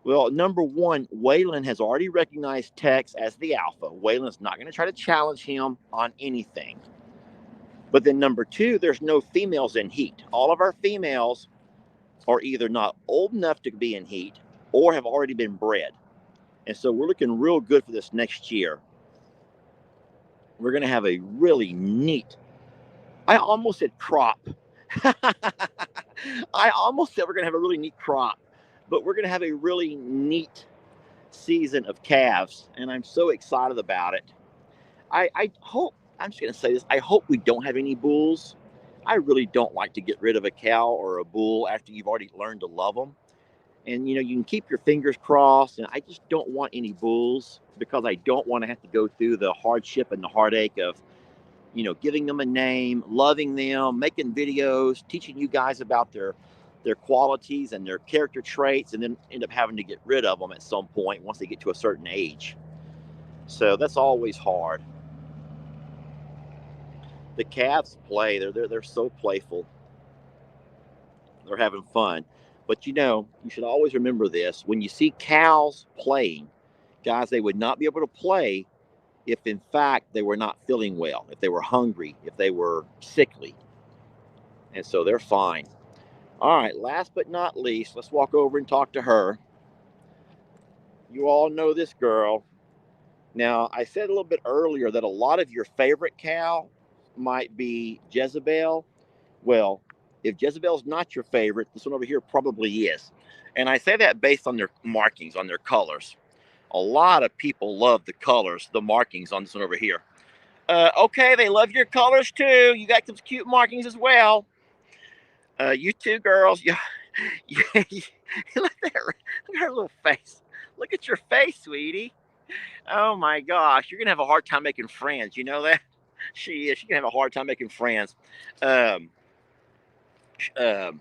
well, number one, Waylon has already recognized Tex as the alpha. Waylon's not going to try to challenge him on anything. But then number two, there's no females in heat. All of our females are either not old enough to be in heat or have already been bred. And so we're looking real good for this next year. We're going to have a really neat, I almost said crop. I almost said we're going to have a really neat crop, but we're going to have a really neat season of calves, and I'm so excited about it. I hope, I'm just going to say this, I hope we don't have any bulls. I really don't like to get rid of a cow or a bull after you've already learned to love them. And, you can keep your fingers crossed, and I just don't want any bulls because I don't want to have to go through the hardship and the heartache of, giving them a name, loving them, making videos, teaching you guys about their qualities and their character traits, and then end up having to get rid of them at some point once they get to a certain age. So that's always hard. The calves play. They're so playful. They're having fun. But you should always remember this. When you see cows playing, guys, they would not be able to play if in fact they were not feeling well, if they were hungry, if they were sickly. And so they're fine. All right, last but not least, let's walk over and talk to her. You all know this girl. Now, I said a little bit earlier that a lot of your favorite cow might be Jezebel. Well, if Jezebel's not your favorite, this one over here probably is. And I say that based on their markings, on their colors. A lot of people love the colors, the markings on this one over here. Okay, they love your colors too. You got some cute markings as well. You two girls, look at her little face. Look at your face, sweetie. Oh my gosh, you're gonna have a hard time making friends. You know that? She is. She's gonna have a hard time making friends. Um, um,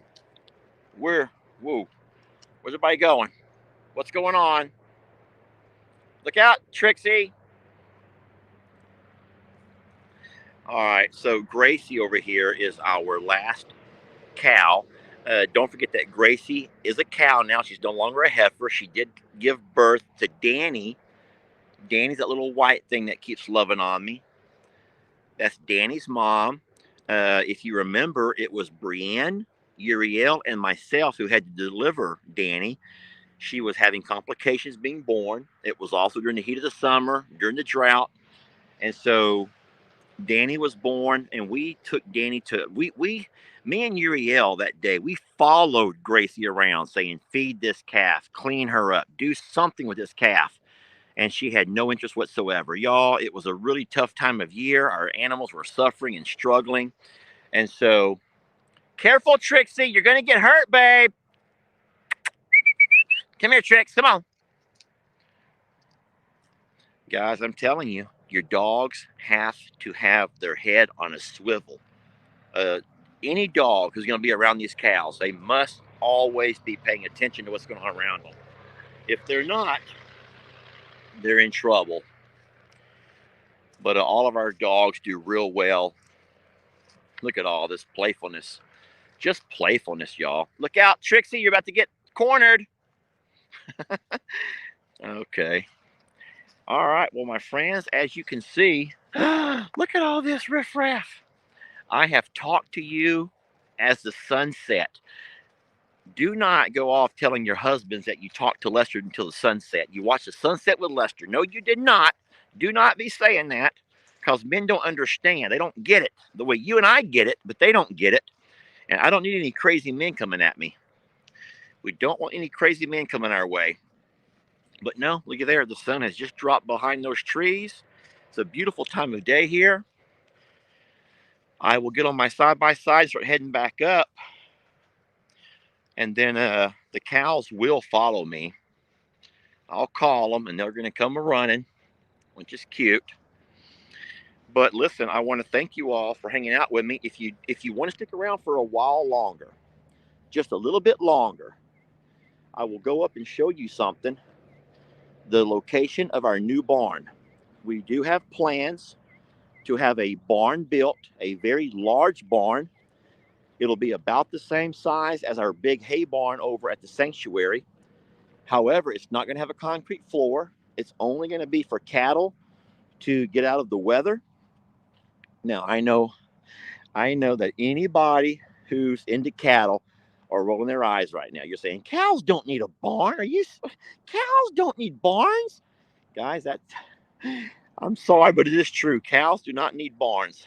where? Whoa, where's everybody going? What's going on? Look out, Trixie. All right, so Gracie over here is our last cow. Don't forget that Gracie is a cow now. She's no longer a heifer. She did give birth to Danny. Danny's that little white thing that keeps loving on me. That's Danny's mom. If you remember, it was Brienne, Uriel, and myself who had to deliver Danny. She was having complications being born. It was also during the heat of the summer, during the drought. And so Danny was born, and we took Danny to me and Uriel that day. We followed Gracie around, saying, "Feed this calf, clean her up, do something with this calf." And she had no interest whatsoever, y'all. It was a really tough time of year. Our animals were suffering and struggling, and so careful, Trixie, you're gonna get hurt, babe. Come here, Trix. Come on, guys. I'm telling you, your dogs have to have their head on a swivel. uh, any dog who's going to be around these cows, they must always be paying attention to what's going on around them. If they're not, they're in trouble. But all of our dogs do real well. Look at all this playfulness. Just playfulness, y'all. Look out, Trixie, you're about to get cornered. Okay. All right. Well, my friends, as you can see, look at all this riffraff. I have talked to you as the sun set. Do not go off telling your husbands that you talked to Lester until the sunset. You watched the sunset with Lester. No, you did not. Do not be saying that because men don't understand. They don't get it the way you and I get it, but they don't get it. And I don't need any crazy men coming at me. We don't want any crazy men coming our way. But no, look at there. The sun has just dropped behind those trees. It's a beautiful time of day here. I will get on my side by side, start heading back up. And then the cows will follow me. I'll call them and they're going to come running, which is cute. But listen, I want to thank you all for hanging out with me. If you want to stick around for a while longer, just a little bit longer, I will go up and show you something. The location of our new barn. We do have plans to have a barn built, a very large barn. It'll be about the same size as our big hay barn over at the sanctuary. However, it's not going to have a concrete floor. It's only going to be for cattle to get out of the weather. Now, I know that anybody who's into cattle are rolling their eyes right now. You're saying cows don't need a barn. Cows don't need barns? Guys, I'm sorry, but it is true. Cows do not need barns.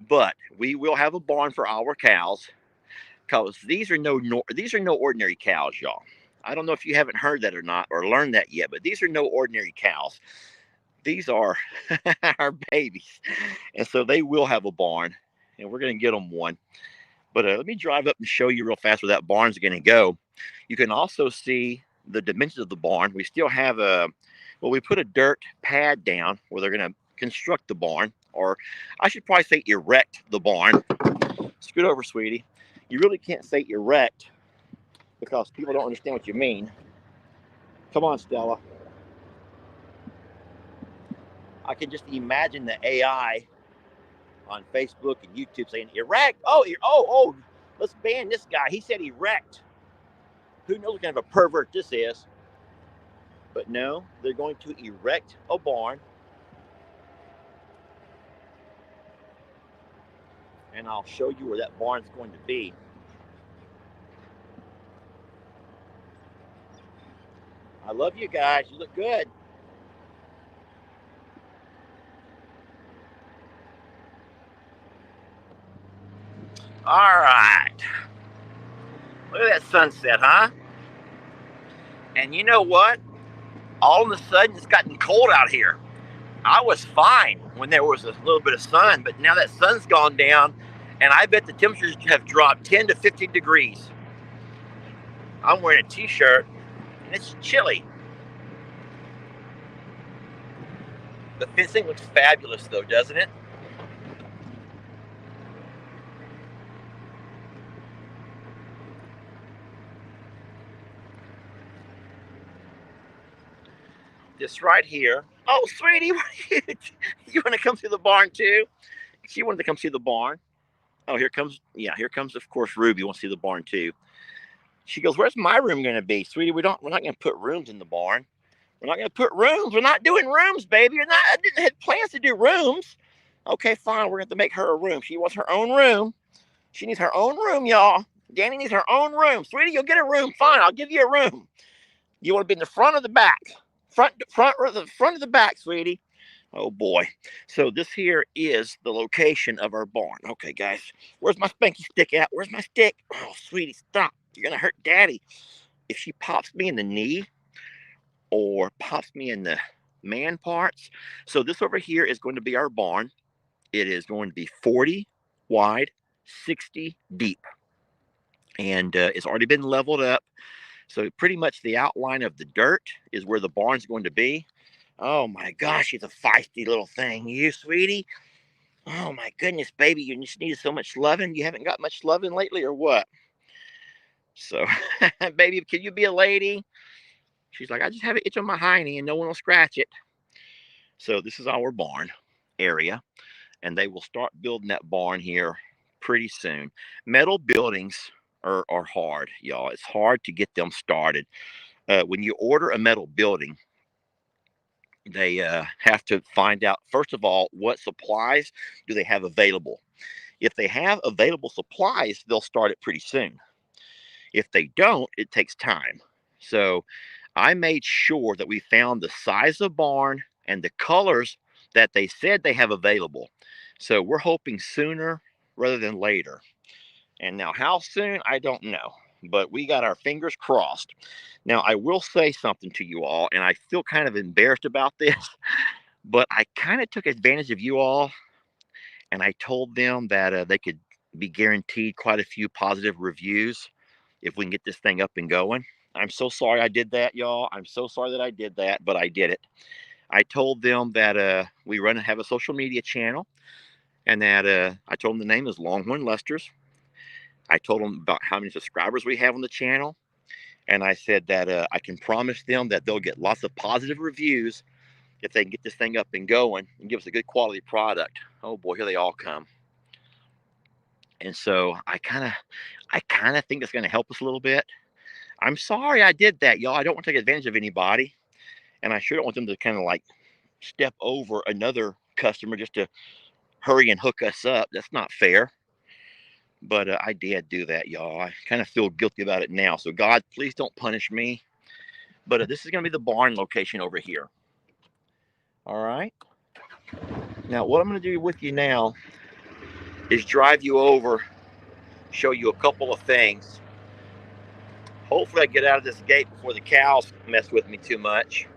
But we will have a barn for our cows because these are no ordinary cows, y'all. I don't know if you haven't heard that or not or learned that yet, but these are no ordinary cows. These are our babies. And so they will have a barn, and we're going to get them one. But let me drive up and show you real fast where that barn's going to go. You can also see the dimensions of the barn. We still have we put a dirt pad down where they're going to construct the barn, or I should probably say erect the barn. Scoot over, sweetie. You really can't say erect because people don't understand what you mean. Come on, Stella. I can just imagine the AI on Facebook and YouTube saying erect. Oh, let's ban this guy. He said erect. Who knows what kind of a pervert this is? But no, they're going to erect a barn. and I'll show you where that barn's going to be. I love you guys. You look good. All right. Look at that sunset, huh? And you know what? All of a sudden, it's gotten cold out here. I was fine when there was a little bit of sun, but now that sun's gone down, and I bet the temperatures have dropped 10 to 15 degrees. I'm wearing a t-shirt, and it's chilly. The fencing looks fabulous, though, doesn't it? This right here. Oh, sweetie, you want to come see the barn too? She wanted to come see the barn. Oh, here comes, of course, Ruby wants to see the barn too. She goes, "Where's my room going to be, sweetie? We're not going to put rooms in the barn. We're not going to put rooms. We're not doing rooms, baby. I didn't have plans to do rooms. Okay, fine. We're going to have to make her a room. She wants her own room. She needs her own room, y'all. Danny needs her own room. Sweetie, you'll get a room. Fine, I'll give you a room. You want to be in the front or the back? Front or the front of the back, sweetie. Oh boy. So this here is the location of our barn. Okay, guys. Where's my spanky stick at? Where's my stick? Oh, sweetie, stop. You're going to hurt daddy. If she pops me in the knee or pops me in the man parts. So this over here is going to be our barn. It is going to be 40 wide, 60 deep. And it's already been leveled up. So pretty much the outline of the dirt is where the barn's going to be. Oh my gosh, she's a feisty little thing. You, sweetie? Oh my goodness, baby, you just needed so much loving. You haven't got much loving lately, or what? So, baby, can you be a lady? She's like, I just have an itch on my hiney and no one will scratch it. So this is our barn area, and they will start building that barn here pretty soon. Metal buildings are hard, y'all. It's hard to get them started. When you order a metal building, they have to find out, first of all, what supplies do they have available. If they have available supplies, they'll start it pretty soon. If they don't, it takes time. So I made sure that we found the size of barn and the colors that they said they have available. So we're hoping sooner rather than later. And now, how soon, I don't know, but we got our fingers crossed. Now, I will say something to you all, and I feel kind of embarrassed about this, but I kind of took advantage of you all, and I told them that they could be guaranteed quite a few positive reviews if we can get this thing up and going. I'm so sorry I did that, y'all. I'm so sorry that I did that, but I did it. I told them that we have a social media channel, and that I told them the name is Longhorn Lesters. I told them about how many subscribers we have on the channel, and I said that I can promise them that they'll get lots of positive reviews if they can get this thing up and going and give us a good quality product. Oh boy, here they all come. And so I kind of think that's going to help us a little bit. I'm sorry I did that, y'all. I don't want to take advantage of anybody, and I sure don't want them to kind of like step over another customer just to hurry and hook us up. That's not fair. But I did do that, y'all. I kind of feel guilty about it now. So God, please don't punish me. But this is going to be the barn location over here. All right. Now, what I'm going to do with you now is drive you over, show you a couple of things. Hopefully, I get out of this gate before the cows mess with me too much.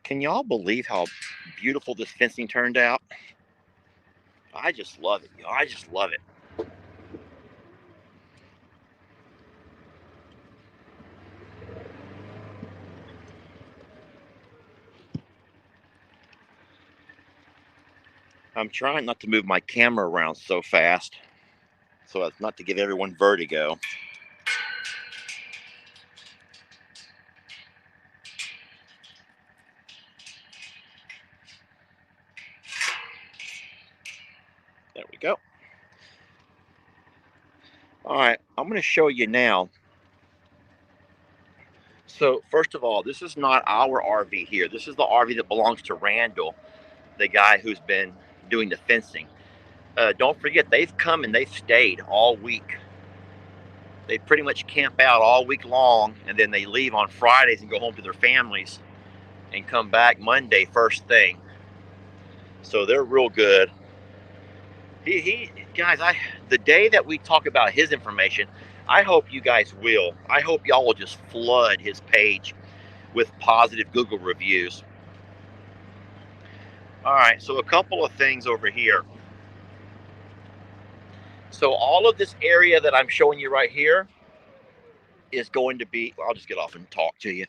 Can y'all believe how beautiful this fencing turned out? I just love it, y'all. I just love it. I'm trying not to move my camera around so fast so as not to give everyone vertigo. There we go. All right, I'm going to show you now So first of all, this is not our RV here. This is the RV that belongs to Randall, the guy who's been doing the fencing. Don't forget, they've come and they've stayed all week. They pretty much camp out all week long, and then they leave on Fridays and go home to their families and come back Monday first thing. So they're real good. He guys, the day that we talk about his information, I hope you guys will. I hope y'all will just flood his page with positive Google reviews. All right, so a couple of things over here. So all of this area that I'm showing you right here is going to be, I'll just get off and talk to you.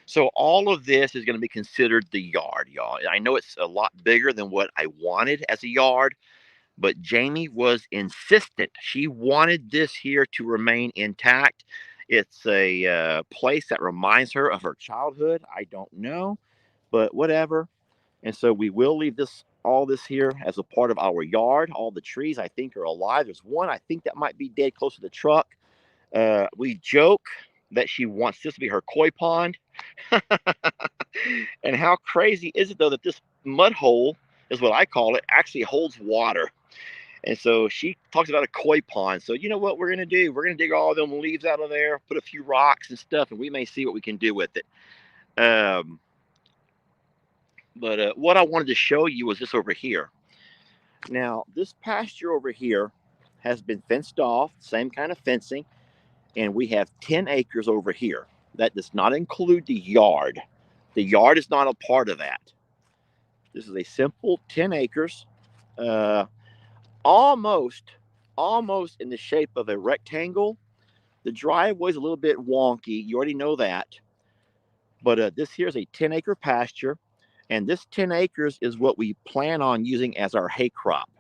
So all of this is going to be considered the yard, y'all. I know it's a lot bigger than what I wanted as a yard, but Jamie was insistent. She wanted this here to remain intact. It's a place that reminds her of her childhood. I don't know, but whatever. And so we will leave all this here as a part of our yard. All the trees I think are alive. There's one I think that might be dead close to the truck. We joke that she wants this to be her koi pond. And how crazy is it though that this mud hole is what I call it actually holds water. And so she talks about a koi pond. So you know what we're gonna do? We're gonna dig all them leaves out of there, put a few rocks and stuff, and we may see what we can do with it. Um, but what I wanted to show you was this over here. Now this pasture over here has been fenced off, same kind of fencing, and we have 10 acres over here. That does not include the yard. The yard is not a part of that. This is a simple 10 acres. Uh, almost almost in the shape of a rectangle. The driveway's a little bit wonky. You already know that. But this here is a 10-acre pasture. And this 10 acres is what we plan on using as our hay crop.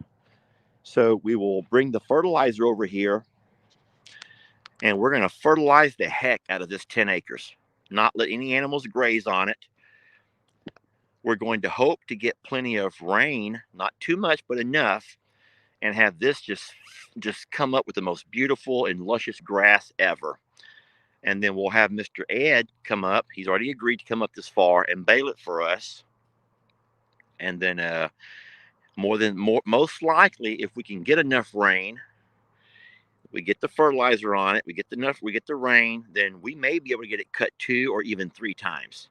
So we will bring the fertilizer over here and we're going to fertilize the heck out of this 10 acres. Not let any animals graze on it. We're going to hope to get plenty of rain, not too much, but enough, and have this just come up with the most beautiful and luscious grass ever. And then we'll have Mr. Ed come up. He's already agreed to come up this far and bale it for us. And then most likely, if we can get enough rain, we get the fertilizer on it, we get the rain, then we may be able to get it cut 2 or even 3 times.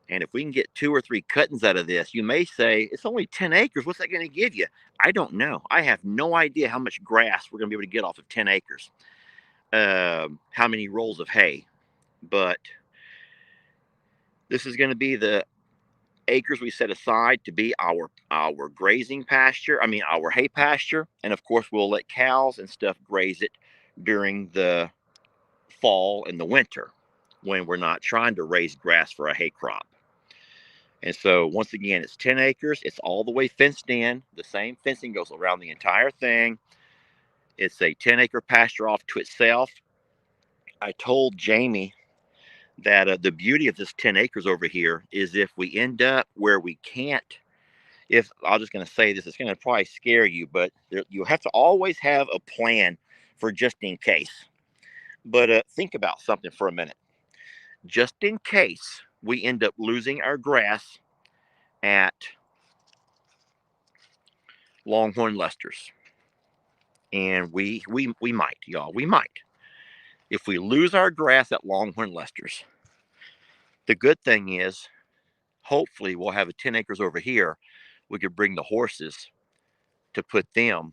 And if we can get 2 or 3 cuttings out of this, you may say, it's only 10 acres. What's that going to give you? I don't know. I have no idea how much grass we're going to be able to get off of 10 acres. How many rolls of hay. But this is going to be the acres we set aside to be our grazing pasture. I mean, our hay pasture. And of course, we'll let cows and stuff graze it during the fall and the winter when we're not trying to raise grass for a hay crop. And so once again, it's 10 acres. It's all the way fenced in. The same fencing goes around the entire thing. It's a 10-acre pasture off to itself. I told Jamie that the beauty of this 10 acres over here is if we end up where we can't, if I'm just going to say this, it's going to probably scare you, but you have to always have a plan for just in case. But think about something for a minute. Just in case we end up losing our grass at Longhorn Lester's, and we might, y'all, we might. If we lose our grass at Longhorn Lester's, the good thing is, hopefully, we'll have a 10 acres over here. We could bring the horses to put them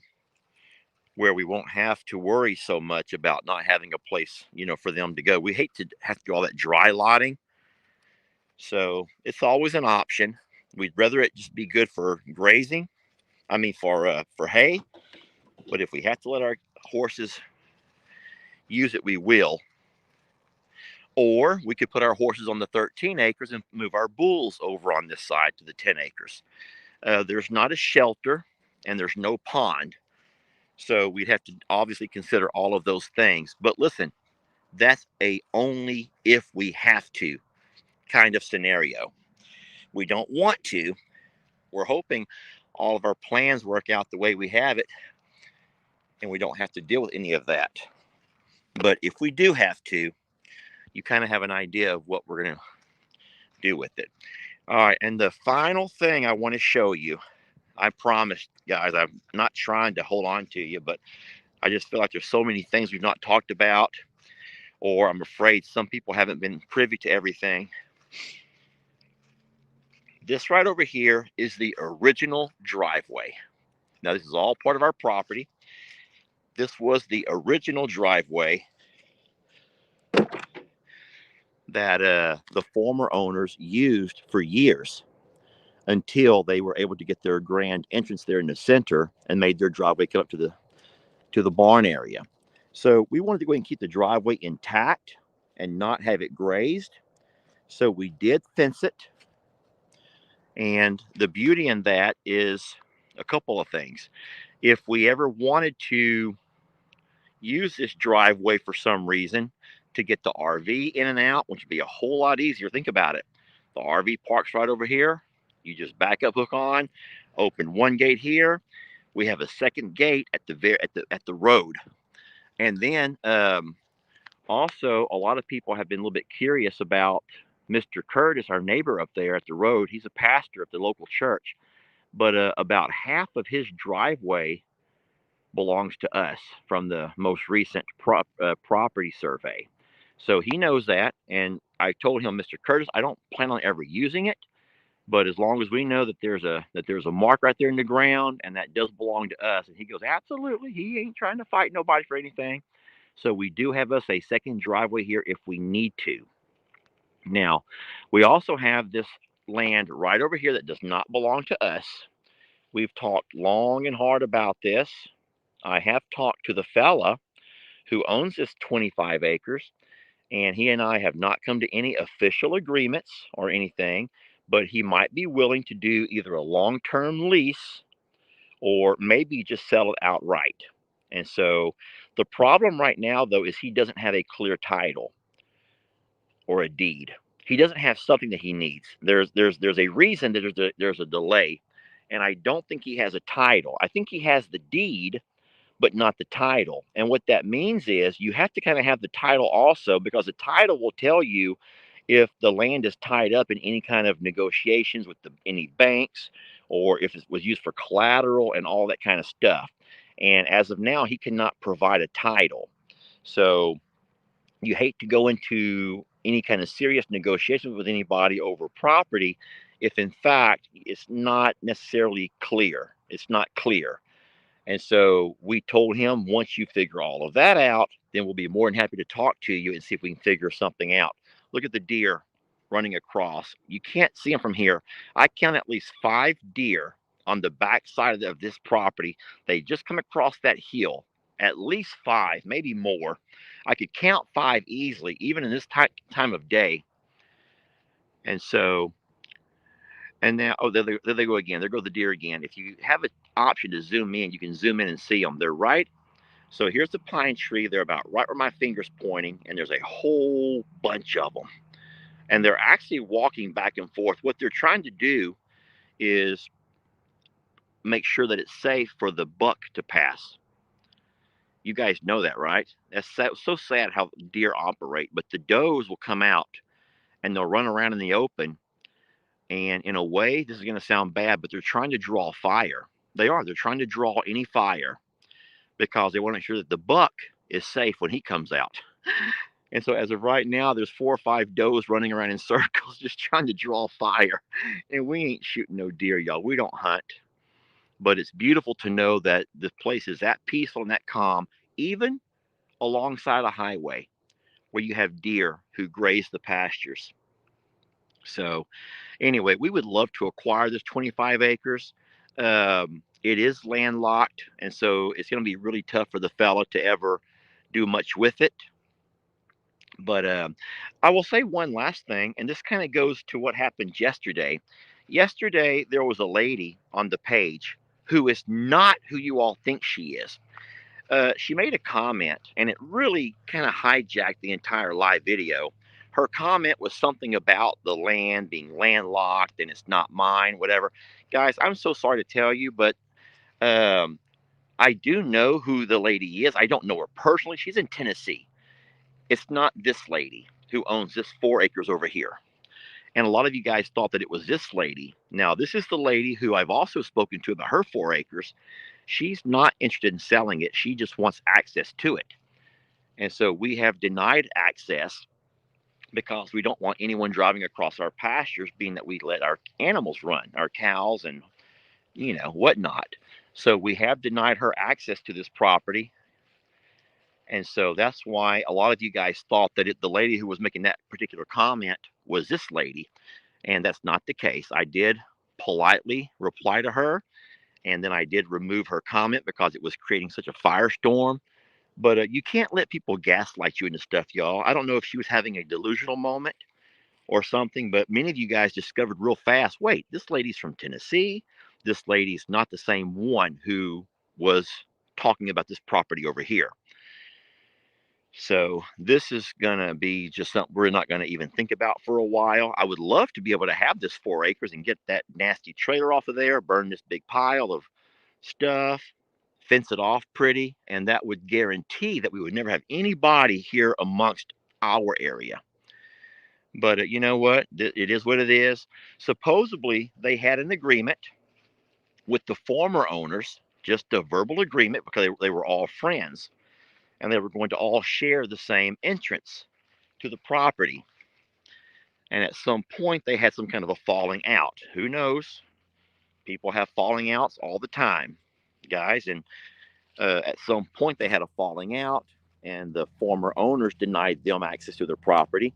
where we won't have to worry so much about not having a place, for them to go. We hate to have to do all that dry lotting. So it's always an option. We'd rather it just be good for grazing. I mean, for hay. But if we have to let our horses use it, we will. Or we could put our horses on the 13 acres and move our bulls over on this side to the 10 acres. There's not a shelter and there's no pond. So we'd have to obviously consider all of those things. But listen, that's a only if we have to kind of scenario. We don't want to. We're hoping all of our plans work out the way we have it and we don't have to deal with any of that. But if we do have to, you kind of have an idea of what we're going to do with it. All right, and the final thing I want to show you, I promise, guys, I'm not trying to hold on to you, but I just feel like there's so many things we've not talked about, or I'm afraid some people haven't been privy to everything. This right over here is the original driveway. Now, this is all part of our property. This was the original driveway that the former owners used for years until they were able to get their grand entrance there in the center and made their driveway come up to the barn area. So we wanted to go ahead and keep the driveway intact and not have it grazed. So we did fence it. And the beauty in that is a couple of things. If we ever wanted to use this driveway for some reason to get the RV in and out, which would be a whole lot easier. Think about it. The RV parks right over here. You just back up, hook on, open one gate here. We have a second gate at the road, and then also a lot of people have been a little bit curious about Mr. Curtis, our neighbor up there at the road. He's a pastor at the local church, but about half of his driveway belongs to us from the most recent property survey. So he knows that, and I told him, Mr. Curtis, I don't plan on ever using it, but as long as we know that there's a mark right there in the ground and that does belong to us, and he goes, absolutely, he ain't trying to fight nobody for anything. So we do have us a second driveway here if we need to. Now, we also have this land right over here that does not belong to us. We've talked long and hard about this. I have talked to the fella who owns this 25 acres, and he and I have not come to any official agreements or anything, but he might be willing to do either a long term lease or maybe just sell it outright. And so the problem right now, though, is he doesn't have a clear title or a deed. He doesn't have something that he needs. There's a reason that there's a delay, and I don't think he has a title. I think he has the deed, but not the title. And what that means is you have to kind of have the title also, because the title will tell you if the land is tied up in any kind of negotiations with any banks, or if it was used for collateral and all that kind of stuff. And as of now, he cannot provide a title. So you hate to go into any kind of serious negotiations with anybody over property if in fact it's not necessarily clear. It's not clear. And so we told him, once you figure all of that out, then we'll be more than happy to talk to you and see if we can figure something out. Look at the deer running across. You can't see them from here. I count at least 5 deer on the back side of this property. They just come across that hill. At least 5, maybe more. I could count 5 easily, even in this time of day. And so, and now, oh, there they go again. There go the deer again. If you have an option to zoom in, you can zoom in and see them. They're right. So here's the pine tree. They're about right where my finger's pointing, and there's a whole bunch of them. And they're actually walking back and forth. What they're trying to do is make sure that it's safe for the buck to pass. You guys know that, right? That's so sad how deer operate. But the does will come out and they'll run around in the open. And in a way, this is going to sound bad, but they're trying to draw fire. They are. They're trying to draw any fire because they want to make sure that the buck is safe when he comes out. And so as of right now, there's 4 or 5 does running around in circles just trying to draw fire. And we ain't shooting no deer, y'all. We don't hunt. But it's beautiful to know that this place is that peaceful and that calm, even alongside a highway where you have deer who graze the pastures. So anyway, we would love to acquire this 25 acres. It is landlocked, and so it's going to be really tough for the fella to ever do much with it. But I will say one last thing, and this kind of goes to what happened yesterday. Yesterday, there was a lady on the page who is not who you all think she is. She made a comment, and it really kind of hijacked the entire live video. Her comment was something about the land being landlocked and it's not mine, whatever. Guys, I'm so sorry to tell you, but um, I do know who the lady is. I don't know her personally. She's in Tennessee. It's not this lady. who owns this 4 acres over here. And a lot of you guys thought that it was this lady. Now, this is the lady who I've also spoken to about her 4 acres. She's not interested in selling it. She just wants access to it. And so we have denied access because we don't want anyone driving across our pastures, being that we let our animals run, our cows and, whatnot. So we have denied her access to this property. And so that's why a lot of you guys thought that the lady who was making that particular comment was this lady. And that's not the case. I did politely reply to her, and then I did remove her comment because it was creating such a firestorm. But you can't let people gaslight you into stuff, y'all. I don't know if she was having a delusional moment or something, but many of you guys discovered real fast, wait, this lady's from Tennessee. This lady's not the same one who was talking about this property over here. So this is going to be just something we're not going to even think about for a while. I would love to be able to have this 4 acres and get that nasty trailer off of there, burn this big pile of stuff, fence it off pretty, and that would guarantee that we would never have anybody here amongst our area. But you know what? It is what it is. Supposedly, they had an agreement with the former owners, just a verbal agreement because they were all friends, and they were going to all share the same entrance to the property. And at some point, they had some kind of a falling out. Who knows? People have falling outs all the time, guys. And at some point, they had a falling out, and the former owners denied them access to their property.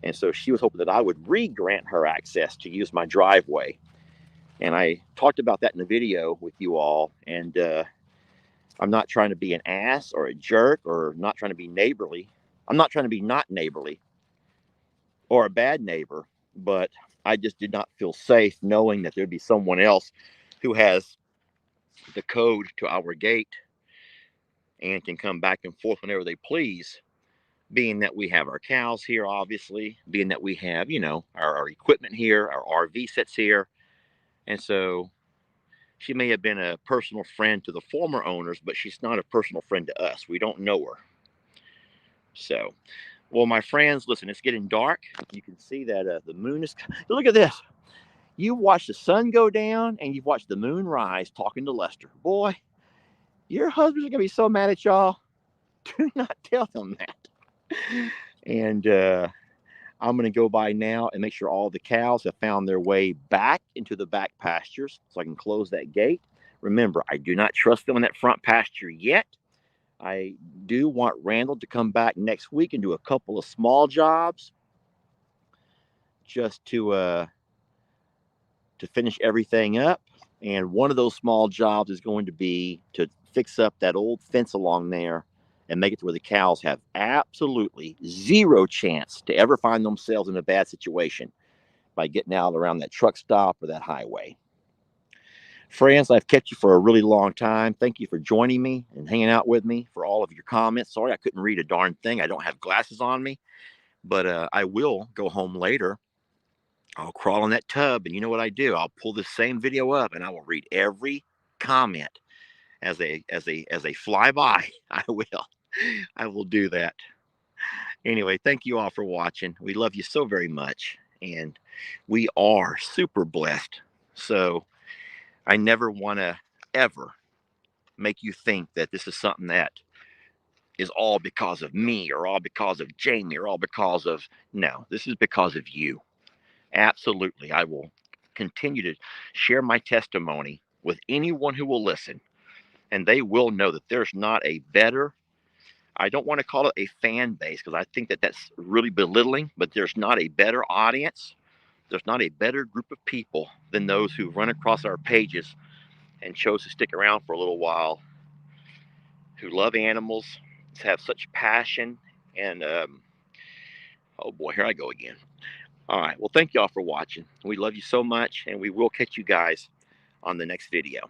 And so she was hoping that I would re-grant her access to use my driveway. And I talked about that in the video with you all. And I'm not trying to be an ass or a jerk or not trying to be neighborly. I'm not trying to be not neighborly or a bad neighbor, but I just did not feel safe knowing that there'd be someone else who has the code to our gate and can come back and forth whenever they please, being that we have our cows here, obviously, being that we have, our equipment here, our RV sets here. And so she may have been a personal friend to the former owners, but she's not a personal friend to us. We don't know her. So, well, my friends, listen, it's getting dark. You can see that the moon is. Look at this. You watch the sun go down and you've watched the moon rise talking to Lester. Boy, your husbands are going to be so mad at y'all. Do not tell them that. And I'm going to go by now and make sure all the cows have found their way back into the back pastures so I can close that gate. Remember, I do not trust them in that front pasture yet. I do want Randall to come back next week and do a couple of small jobs just to finish everything up. And one of those small jobs is going to be to fix up that old fence along there and make it to where the cows have absolutely zero chance to ever find themselves in a bad situation by getting out around that truck stop or that highway. Friends, I've kept you for a really long time. Thank you for joining me and hanging out with me, for all of your comments. Sorry I couldn't read a darn thing. I don't have glasses on me, but I will go home later. I'll crawl in that tub, and you know what I do? I'll pull this same video up, and I will read every comment as they fly by. I will do that. Anyway, thank you all for watching. We love you so very much, and we are super blessed. So I never want to ever make you think that this is something that is all because of me or all because of Jamie or all because of, no, this is because of you. Absolutely. I will continue to share my testimony with anyone who will listen, and they will know that there's not a better, I don't want to call it a fan base because I think that that's really belittling, but there's not a better audience. There's not a better group of people than those who run across our pages and chose to stick around for a little while, who love animals, have such passion, and oh boy, here I go again. All right, well, thank y'all for watching. We love you so much, and we will catch you guys on the next video.